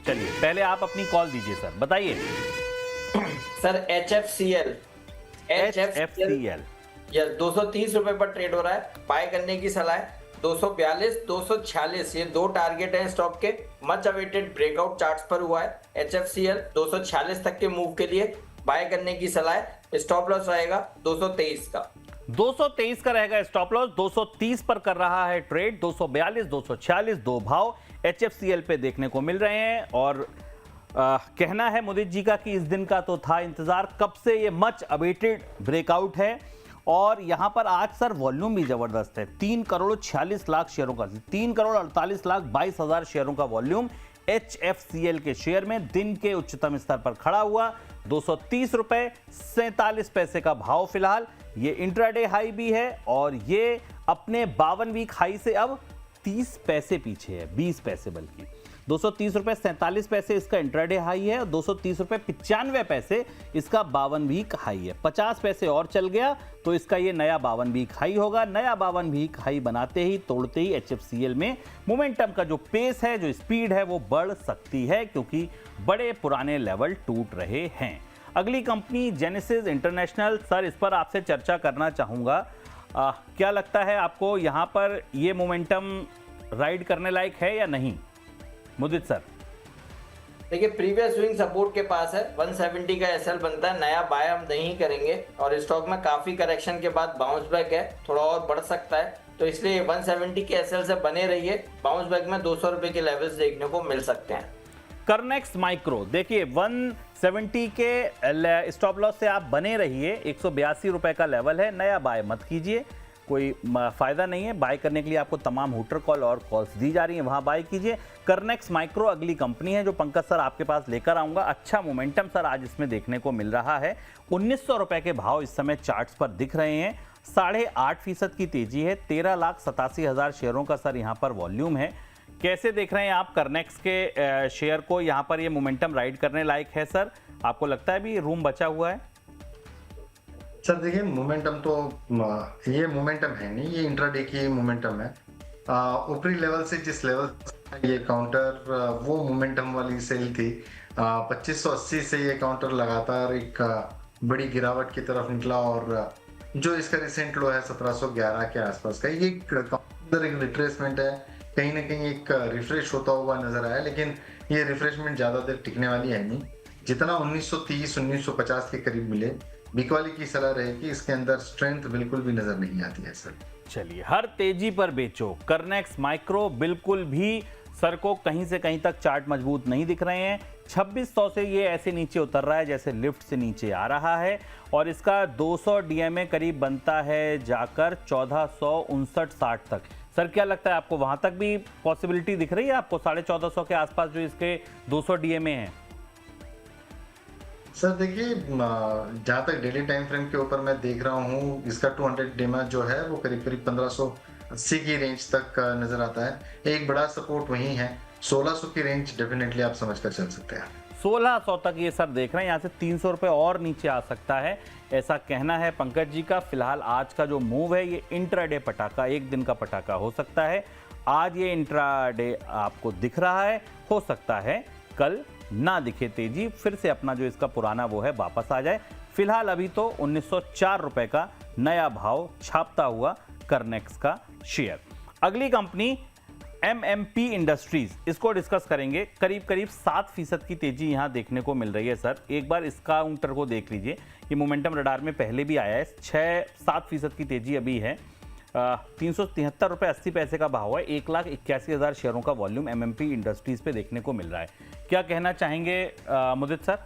चलिए पहले आप अपनी कॉल दीजिए सर, बताइए। सर HFCL यस 230 रुपए पर ट्रेड हो रहा है, बाय करने की सलाह है। 242 246 ये दो टारगेट हैं स्टॉक के, मच अवेटेड ब्रेकआउट चार्ट्स पर हुआ है। HFCL 246 तक के मूव के लिए बाय करने की सलाह है। स्टॉप लॉस रहेगा 223 का। 223 का रहेगा स्टॉप लॉस। 230 पर कर रहा है ट्रेड। 242 246 दो भाव HFCL पे देखने को मिल रहे हैं। और कहना है मुदित जी का कि इस दिन का तो था इंतजार, कब से ये मच अवेटेड ब्रेकआउट है। और यहां पर आज सर वॉल्यूम भी जबरदस्त है, 3,46,00,000 शेयरों का, 3,48,22,000 शेयरों का वॉल्यूम HFCL के शेयर में दिन के उच्चतम स्तर पर खड़ा हुआ। 230 रुपए 47 पैसे का भाव फिलहाल। ये इंट्राडे हाई भी है और ये अपने 52 वीक हाई से अब 30 पैसे पीछे है, 20 पैसे बल्कि। 230 रुपए 47 पैसे इसका इंट्राडे हाई है और 230 रुपए 95 पैसे इसका 52 वीक हाई है। 50 पैसे और चल गया तो इसका ये नया 52 वीक हाई होगा। नया 52 वीक हाई बनाते ही तोड़ते ही HFCL में मोमेंटम का जो पेस है, जो स्पीड है, वो बढ़ सकती है क्योंकि बड़े पुराने लेवल टूट रहे हैं। अगली कंपनी जेनेसिस इंटरनेशनल। सर इस पर आपसे चर्चा करना चाहूंगा, क्या लगता है आपको यहाँ पर ये मोमेंटम राइड करने लायक है या नहीं मुदित सर? देखिए प्रीवियस स्विंग सपोर्ट के पास है, 170 का एसएल बनता है, नया बाय हम नहीं करेंगे। और स्टॉक में काफी करेक्शन के बाद बाउंस बैक है, थोड़ा और बढ़ सकता है, तो इसलिए 170 के एसएल से बने रहिए। बाउंस बैक में 200 रुपए के लेवल्स देखने को मिल सकते हैं। करनेक्स माइक्रो देखिए 170 के स्टॉप लॉस से आप बने रहिए। 182 रुपए का लेवल है, नया बाय मत कीजिए, कोई फायदा नहीं है। बाय करने के लिए आपको तमाम हुटर कॉल और कॉल्स दी जा रही हैं, वहां बाय कीजिए। करनेक्स माइक्रो अगली कंपनी है जो पंकज सर आपके पास लेकर आऊंगा। अच्छा मोमेंटम सर आज इसमें देखने को मिल रहा है। 1900 रुपए के भाव इस समय चार्ट्स पर दिख रहे हैं। 8.5% की तेजी है। 13,87,000 शेयरों का सर यहाँ पर वॉल्यूम है। कैसे देख रहे हैं आप करनेक्स के शेयर को? यहाँ पर ये मोमेंटम राइड करने लायक है सर? आपको लगता है भी रूम बचा हुआ है? सर देखिए मोमेंटम तो ये मोमेंटम है नहीं, ये इंट्राडे की मोमेंटम है। ऊपरी लेवल से जिस लेवल ये काउंटर वो मोमेंटम वाली सेल थी। 2580 से ये काउंटर लगातार एक बड़ी गिरावट की तरफ निकला और जो इसका रिसेंट लो है 1711 के आसपास का, ये काउंटर एक रिट्रेसमेंट है। कहीं ना कहीं एक रिफ्रेश होता हुआ नजर आया, लेकिन ये रिफ्रेशमेंट ज्यादा देर टिकने वाली है नहीं। जितना 1930 1950 के करीब मिले, बिकवाली की सलाह रहेगी, इसके अंदर स्ट्रेंथ बिल्कुल भी नजर नहीं आती है सर। चलिए, हर तेजी पर बेचो। करनेक्स माइक्रो बिल्कुल भी सर को कहीं से कहीं तक चार्ट मजबूत नहीं दिख रहे हैं। 2600 से ये ऐसे नीचे उतर रहा है जैसे लिफ्ट से नीचे आ रहा है, और इसका 200 डीएमए करीब बनता है जाकर 1459-60 तक। सर क्या लगता है आपको, वहां तक भी पॉसिबिलिटी दिख रही है आपको 1450 के आसपास जो इसके 200 डीएमए हैं? सर देखिए, जहां तक डेली टाइम फ्रेम के ऊपर मैं देख रहा हूँ, इसका 200 डेमा जो है वो करीब करीब 1580 की रेंज तक नजर आता है। एक बड़ा सपोर्ट वही है 1600 की रेंज, डेफिनेटली आप समझ कर चल सकते हैं। 1600 तक ये सर देख रहे हैं, यहाँ से 300 रुपए और नीचे आ सकता है, ऐसा कहना है पंकज जी का। फिलहाल आज का जो मूव है ये इंट्राडे पटाखा, एक दिन का पटाखा हो सकता है। आज ये इंट्राडे आपको दिख रहा है, हो सकता है कल ना दिखे तेजी, फिर से अपना जो इसका पुराना वो है वापस आ जाए। फिलहाल अभी तो 1904 रुपए का नया भाव छापता हुआ करनेक्स का शेयर। अगली कंपनी MMP इंडस्ट्रीज, इसको डिस्कस करेंगे। करीब करीब 7% की तेजी यहां देखने को मिल रही है सर। एक बार इस काउंटर को देख लीजिए, ये मोमेंटम रडार में पहले भी आया है। 6-7% की तेजी अभी है। 373 रुपए 80 पैसे का भाव है। 1,81,000 शेयरों का वॉल्यूम MMP इंडस्ट्रीज पे देखने को मिल रहा है। क्या कहना चाहेंगे मुदित सर?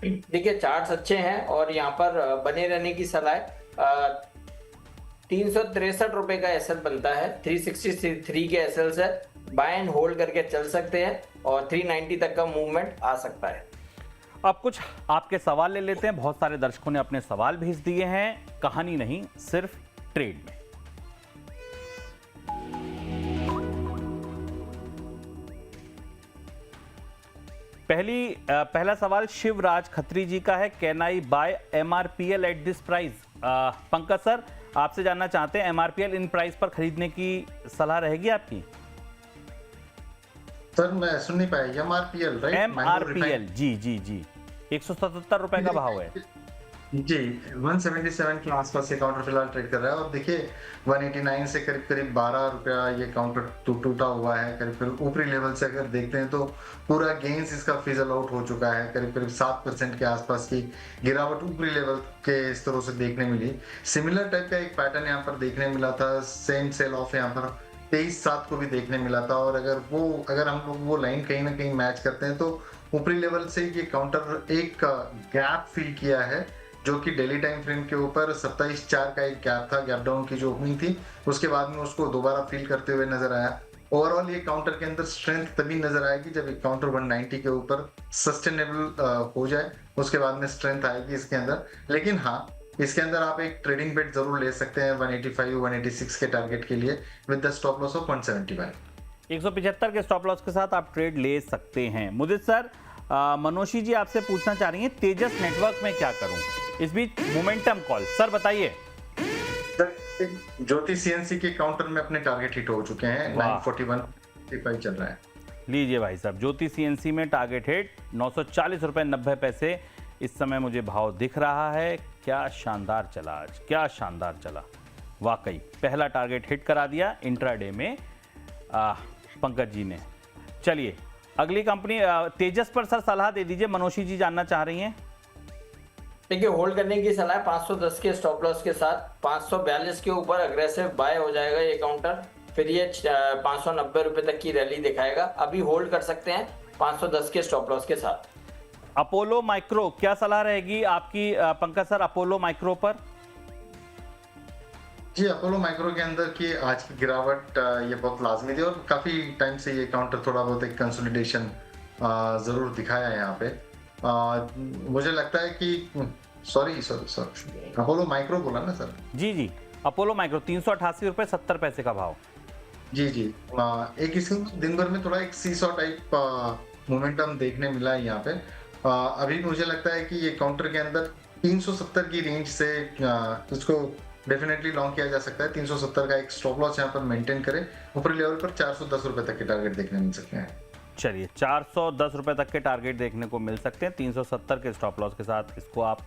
देखिए, चार्ट्स अच्छे हैं और यहाँ पर बने रहने की सलाह है। 363 रुपए का एसएल बनता है, 363 के एसएल से बाय एंड होल्ड करके चल सकते हैं और 390 तक का मूवमेंट आ सकता है। अब कुछ आपके सवाल ले लेते हैं। बहुत सारे दर्शकों ने अपने सवाल भेज दिए हैं, कहानी नहीं सिर्फ ट्रेड में। पहला सवाल शिवराज खत्री जी का है। Can I buy MRPL at this price? Pankaj sir आपसे जानना चाहते हैं, MRPL इन प्राइस पर खरीदने की सलाह रहेगी आपकी? सर मैं सुन नहीं पाया, MRPL राइट? MRPL जी जी जी, 177 रुपए का भाव है जी। 177 के आसपास ये काउंटर फिलहाल ट्रेड कर रहा है, और देखिए 189 से करीब करीब 12 रुपया ये काउंटर टूटा हुआ है। करीब करीब ऊपरी लेवल से अगर देखते हैं तो पूरा गेन्स इसका फिजल आउट हो चुका है। करीब करीब 7% के आसपास की गिरावट ऊपरी लेवल के स्तरों से देखने मिली। सिमिलर टाइप का एक पैटर्न यहाँ पर देखने मिला था, सेम सेल ऑफ यहाँ पर 23/7 को भी देखने मिला था। और अगर हम लोग वो लाइन कहीं ना कहीं मैच करते हैं तो ऊपरी लेवल से ये काउंटर एक गैप फिल किया है, जो कि डेली टाइम फ्रेम के ऊपर 27/4 का एक गैप था। गैप डाउन की जो ओपनिंग थी उसके बाद में उसको दोबारा फिल करते हुए नजर आया। ओवरऑल ये काउंटर के अंदर स्ट्रेंथ तभी नजर आएगी जब एक काउंटर 190 के ऊपर सस्टेनेबल हो जाए, उसके बाद में स्ट्रेंथ आएगी इसके अंदर। लेकिन हाँ, इसके अंदर आप एक ट्रेडिंग बेट जरूर ले सकते हैं 185-186 के टारगेट के लिए with the stop loss of 175। 175 के स्टॉप लॉस के साथ आप ट्रेड ले सकते हैं। मुदित सर, मनोशी जी आपसे पूछना चाह रही हैं तेजस नेटवर्क में क्या करूं? इस बीच मोमेंटम कॉल, सर बताइए। ज्योति CNC के काउंटर में अपने टारगेट हिट हो चुके हैं, 941.5 चल रहा है। लीजिए भाई साहब, ज्योति CNC में टारगेट हिट 940 रुपए 90 पैसे इस समय मुझे भाव दिख रहा है। क्या शानदार चला आज, क्या शानदार चला वाकई। पहला टारगेट हिट करा दिया इंट्राडे में पंकज जी ने। चलिए अगली कंपनी तेजस पर सर सलाह दे दीजिए, मनोशी जी जानना चाह रही हैं। देखिए, होल्ड करने की सलाह है 510 के स्टॉप लॉस के साथ। 542 के ऊपर अग्रेसिव बाय हो जाएगा ये काउंटर, फिर ये 590 रुपए तक की रैली दिखाएगा। अभी होल्ड कर सकते हैं 510 के स्टॉप लॉस के साथ। अपोलो माइक्रो, क्या सलाह रहेगी आपकी पंकज सर अपोलो माइक्रो पर? जी, अपोलो माइक्रो के अंदर की आज की गिरावट ये बहुत लाजमी थी, और काफी टाइम से ये काउंटर थोड़ा बहुत एक कंसोलिडेशन जरूर दिखाया है यहाँ पे। मुझे लगता है कि सॉरी अपोलो माइक्रो बोला ना सर? जी जी, अपोलो माइक्रो 388 रुपए 70 पैसे का भाव। जी जी, एक इसके दिन भर में थोड़ा एक सीसॉ टाइप मोमेंटम देखने मिला है यहाँ पे। अभी मुझे लगता है कि ये काउंटर के अंदर 370 की रेंज से इसको डेफिनेटली लॉन्ग किया जा सकता है। 370 का एक स्टॉप लॉस यहाँ पर मेंटेन करें। ऊपरी लेवल पर 410 रुपए तक के टारगेट देखने मिल सकते हैं। चलिए 410 रुपए तक के टारगेट देखने को मिल सकते हैं। 370 के स्टॉप लॉस के साथ इसको आप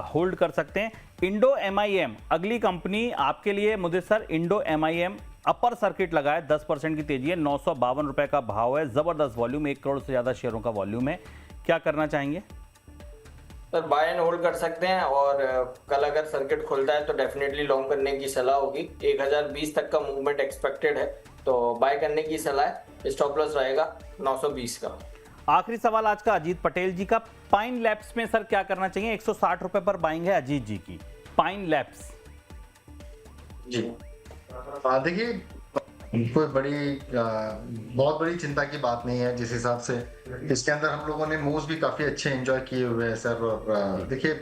होल्ड कर सकते हैं। इंडो MIM अगली कंपनी आपके लिए मुझे sir, Indo MIM upper circuit लगा है, 10% की तेजी है, 952 रुपए का भाव है, जबरदस्त वॉल्यूम, 1 करोड़ से ज्यादा शेयरों का वॉल्यूम है। क्या करना चाहेंगे? सर बाय एंड होल्ड कर सकते हैं और कल अगर सर्किट खुलता है तो डेफिनेटली लॉन्ग करने की सलाह होगी। 1020 तक का मूवमेंट एक्सपेक्टेड है तो बाय करने की सलाह है। स्टॉप लॉस रहेगा 920 का। आखिरी सवाल आज का अजीत पटेल जी का, पाइन लैब्स में सर क्या करना चाहिए? 160 रुपए पर बाइंग है अजीत जी की, पाइन लैब्स। जी देखिए, कोई बहुत बड़ी चिंता की बात नहीं है। जिस हिसाब से इसके अंदर हम लोगों ने मूव्स भी काफी अच्छे एंजॉय किए हुए हैं सर। और देखिए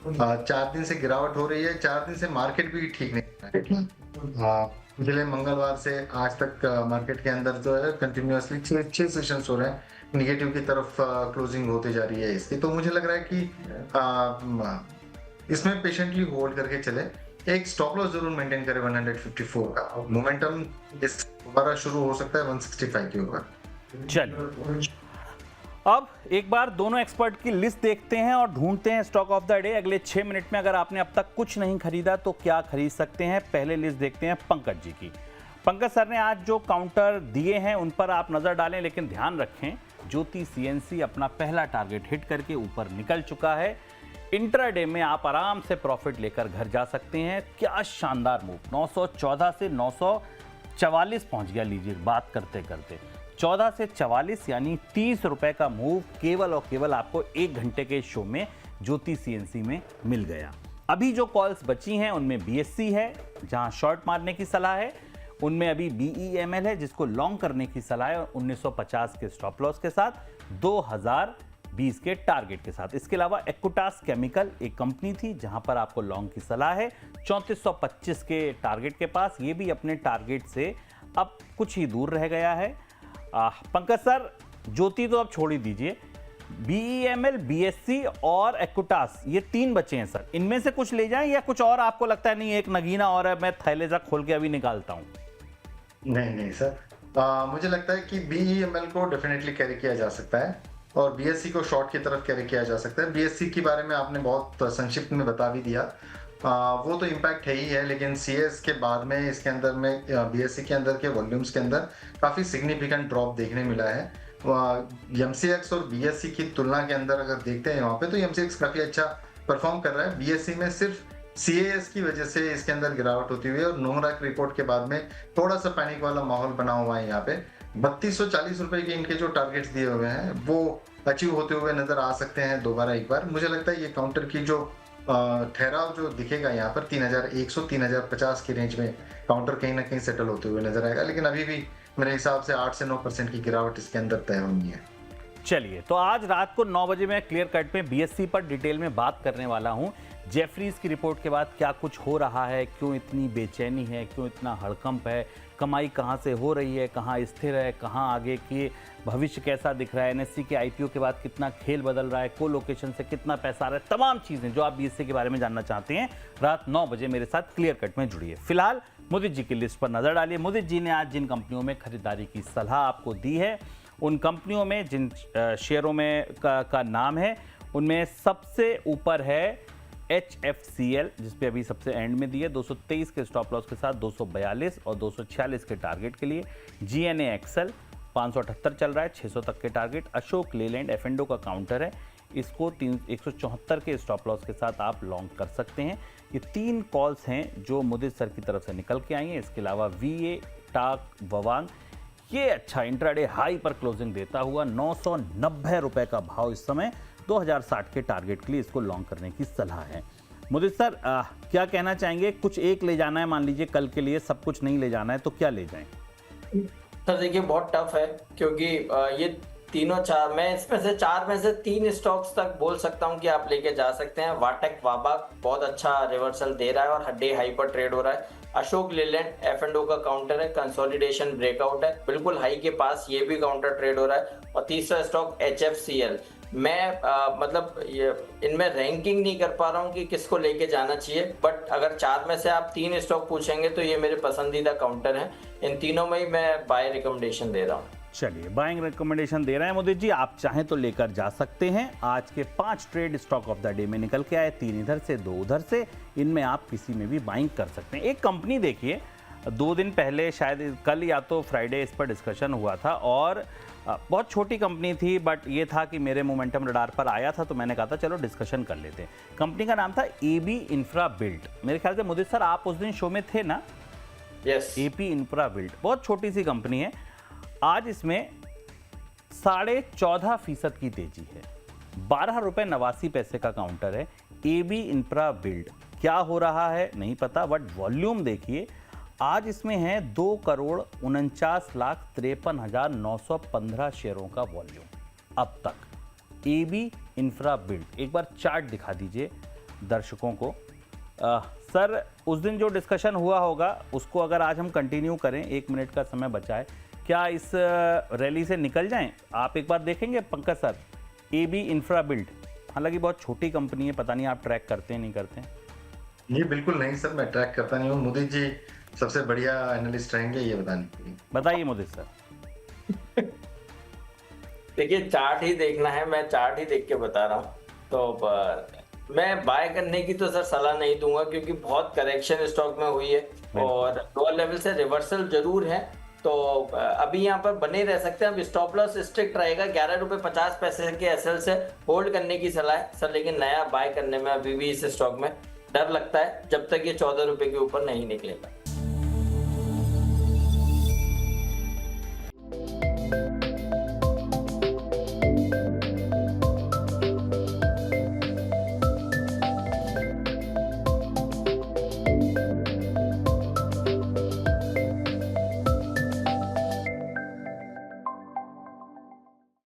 4 दिन से गिरावट हो रही है, 4 दिन से मार्केट भी ठीक नहीं है। पिछले मंगलवार से आज तक मार्केट के अंदर जो है कंटिन्यूअसली 6 सेशंस हो रहे हैं, निगेटिव की तरफ क्लोजिंग होती जा रही है इसकी। तो मुझे लग रहा है कि इसमें पेशेंटली होल्ड करके चले। एक स्टॉप लॉस जरूर मेंटेन करें 154 का। मोमेंटम इस दोबारा शुरू हो सकता है 165 के ऊपर। चलिए अब एक बार दोनों एक्सपर्ट की लिस्ट देखते हैं और ढूंढते हैं स्टॉक ऑफ द डे। अगले 6 मिनट में अगर आपने अब तक कुछ नहीं खरीदा तो क्या खरीद सकते हैं, पहले लिस्ट देखते हैं पंकज जी की। पंकज सर ने आज जो काउंटर दिए हैं उन पर आप नजर डालें, लेकिन ध्यान रखें ज्योति सीएनसी अपना पहला टारगेट हिट करके ऊपर निकल चुका है। इंट्राडे में आप आराम से प्रॉफिट लेकर घर जा सकते हैं। क्या शानदार मूव, 914 से 944 पहुंच गया। लीजिए बात करते करते 14 से 44 यानी 30 रुपए का मूव केवल और केवल आपको 1 घंटे के शो में ज्योति सीएनसी में मिल गया। अभी जो कॉल्स बची हैं उनमें बीएससी है जहां शॉर्ट मारने की सलाह है, उनमें अभी बीईएमएल है जिसको लॉन्ग करने की सलाह है 1950 के स्टॉप लॉस के साथ, 2020 के टारगेट के साथ। इसके अलावा एक्विटास केमिकल एक कंपनी थी जहां पर आपको लॉन्ग की सलाह है 3425 के टारगेट के पास, ये भी अपने टारगेट से अब कुछ ही दूर रह गया है। पंकज सर ज्योति तो अब छोड़ ही दीजिए, बीईएमएल, बीएससी और एक्विटास ये 3 बचे हैं सर, इनमें से कुछ ले जाएं या कुछ और आपको लगता है नहीं एक नगीना और है मैं थैले से खोल के अभी निकालता हूं? नहीं सर, मुझे लगता है कि बीईएमएल को डेफिनेटली कैरी किया जा सकता है और बीएससी को शॉर्ट की तरफ कैरी किया जा सकता है। बीएससी के बारे में आपने बहुत संक्षिप्त में बता भी दिया, वो तो इम्पैक्ट है ही है, लेकिन सीएस के बाद में इसके अंदर में बीएससी के अंदर के वॉल्यूम्स के अंदर काफी सिग्निफिकेंट ड्रॉप देखने मिला है। एमसीएक्स और बीएससी की तुलना के अंदर अगर देखते हैं वहां पे तो एमसीएक्स काफी अच्छा परफॉर्म कर रहा है। बीएससी में सिर्फ सीएएस की वजह से इसके अंदर गिरावट होती हुई है और नोमराक रिपोर्ट के बाद में थोड़ा सा पैनिक वाला माहौल बना हुआ है। यहाँ पे 3240 रुपए के इनके जो टारगेट्स दिए हुए हैं वो अचीव होते हुए नजर आ सकते हैं दोबारा एक बार। मुझे लगता है ये काउंटर की जो ठहराव जो दिखेगा यहाँ पर 3100 3050 की रेंज में काउंटर कहीं ना कहीं सेटल होते हुए नजर आएगा, लेकिन अभी भी मेरे हिसाब से 8 से 9% की गिरावट इसके अंदर तय होनी है। चलिए तो आज रात को 9 बजे मैं क्लियर कट में बीएससी पर डिटेल में बात करने वाला हूं। जेफरीज की रिपोर्ट के बाद क्या कुछ हो रहा है, क्यों इतनी बेचैनी है, क्यों इतना हड़कंप है, कमाई कहां से हो रही है, कहां स्थिर है, कहां आगे के भविष्य कैसा दिख रहा है, एनएससी के आईपीओ के बाद कितना खेल बदल रहा है, को लोकेशन से कितना पैसा आ रहा है, तमाम चीजें जो आप बीएससी के बारे में जानना चाहते हैं रात 9 बजे मेरे साथ क्लियर कट में जुड़िए। फिलहाल मुदित जी की लिस्ट पर नजर डालिए। मुदित जी ने आज जिन कंपनियों में खरीदारी की सलाह आपको दी है उन कंपनियों में जिन शेयरों में का नाम है उनमें सबसे ऊपर है HFCL जिसपे अभी सबसे एंड में दिए 223 के स्टॉप लॉस के साथ 242 और 246 के टारगेट के लिए। GNA एक्सेल 578 चल रहा है, 600 तक के टारगेट। अशोक लेलैंड F&O का काउंटर है, इसको 174 के स्टॉप लॉस के साथ आप लॉन्ग कर सकते हैं। ये 3 कॉल्स हैं जो मुदित सर की तरफ से निकल के आई हैं। इसके अलावा VA, टाक, ववांग ये अच्छा इंट्राडे हाई पर क्लोजिंग देता हुआ 990 रुपए का भाव इस समय 2060 के टारगेट के लिए इसको लॉन्ग करने की सलाह है। मुदित सर क्या कहना चाहेंगे? कुछ एक ले जाना है, मान लीजिए कल के लिए सब कुछ नहीं ले जाना है तो क्या ले जाएं? सर देखिए बहुत टफ है क्योंकि ये तीनों चार, मैं इसमें से 4 में से 3 स्टॉक्स तक बोल सकता हूं कि आप लेके जा सकते हैं। वाटेक वाबाक बहुत अच्छा रिवर्सल दे रहा है और डे हाई पर ट्रेड हो रहा है। अशोक लेलैंड F&O का काउंटर है, कंसोलिडेशन ब्रेकआउट है, बिल्कुल हाई के पास ये भी काउंटर ट्रेड हो रहा है। और तीसरा स्टॉक HFCL, मैं मतलब इनमें रैंकिंग नहीं कर पा रहा हूँ कि किसको लेके जाना चाहिए, बट अगर 4 में से आप 3 स्टॉक पूछेंगे तो ये मेरे पसंदीदा काउंटर हैं। इन तीनों में ही मैं बाय रिकमेंडेशन दे रहा हूँ। चलिए बाइंग रिकमेंडेशन दे रहे हैं मुदित जी, आप चाहें तो लेकर जा सकते हैं। आज के 5 trade stock of the day में निकल के आए, 3 इधर से 2 उधर से, इनमें आप किसी में भी बाइंग कर सकते हैं। एक कंपनी देखिए 2 दिन पहले शायद कल या तो फ्राइडे इस पर डिस्कशन हुआ था और बहुत छोटी कंपनी थी, बट ये था कि मेरे मोमेंटम रडार पर आया था तो मैंने कहा था चलो डिस्कशन कर लेते हैं। कंपनी का नाम था एबी इंफ्रा बिल्ड। मेरे ख्याल से मुदीर सर आप उस दिन शो में थे ना? यस। एपी इंफ्रा बिल्ड बहुत छोटी सी कंपनी है। आज इसमें 14.5% की तेजी है, 12 रुपये 89 पैसे का काउंटर है। एबी इंफ्रा बिल्ड क्या हो रहा है नहीं पता, बट वॉल्यूम देखिए आज इसमें है 2,49,53,915 शेयरों का वॉल्यूम अब तक। एबी इंफ्रा बिल्ड एक बार चार्ट दिखा दीजिए दर्शकों को। सर उस दिन जो डिस्कशन हुआ होगा उसको अगर आज हम कंटिन्यू करें, 1 मिनट का समय बचा है, क्या इस रैली से निकल जाएं? आप एक बार देखेंगे Pankaj sir AB infra build? हालांकि बहुत छोटी कंपनी है, पता नहीं आप ट्रैक करते हैं नहीं करते हैं? ये बिल्कुल नहीं सर, मैं ट्रैक करता नहीं हूँ। मोदी जी सबसे बढ़िया एनालिस्ट रहेंगे ये बताने के लिए। बताइए मोदी सर। देखिए चार्ट ही देखना है, मैं चार्ट ही देख के बता रहा हूँ। तो मैं बाय करने की तो सर सलाह नहीं दूंगा क्योंकि बहुत करेक्शन स्टॉक में हुई है और लोअर लेवल से रिवर्सल जरूर है। तो अभी यहाँ पर बने रह सकते हैं। अब स्टॉप लॉस स्ट्रिक्ट रहेगा, 11 रुपए 50 पैसे के एसएल से होल्ड करने की सलाह है सर, लेकिन नया बाय करने में अभी भी इस स्टॉक में डर लगता है जब तक ये 14 रुपए के ऊपर नहीं निकलेगा।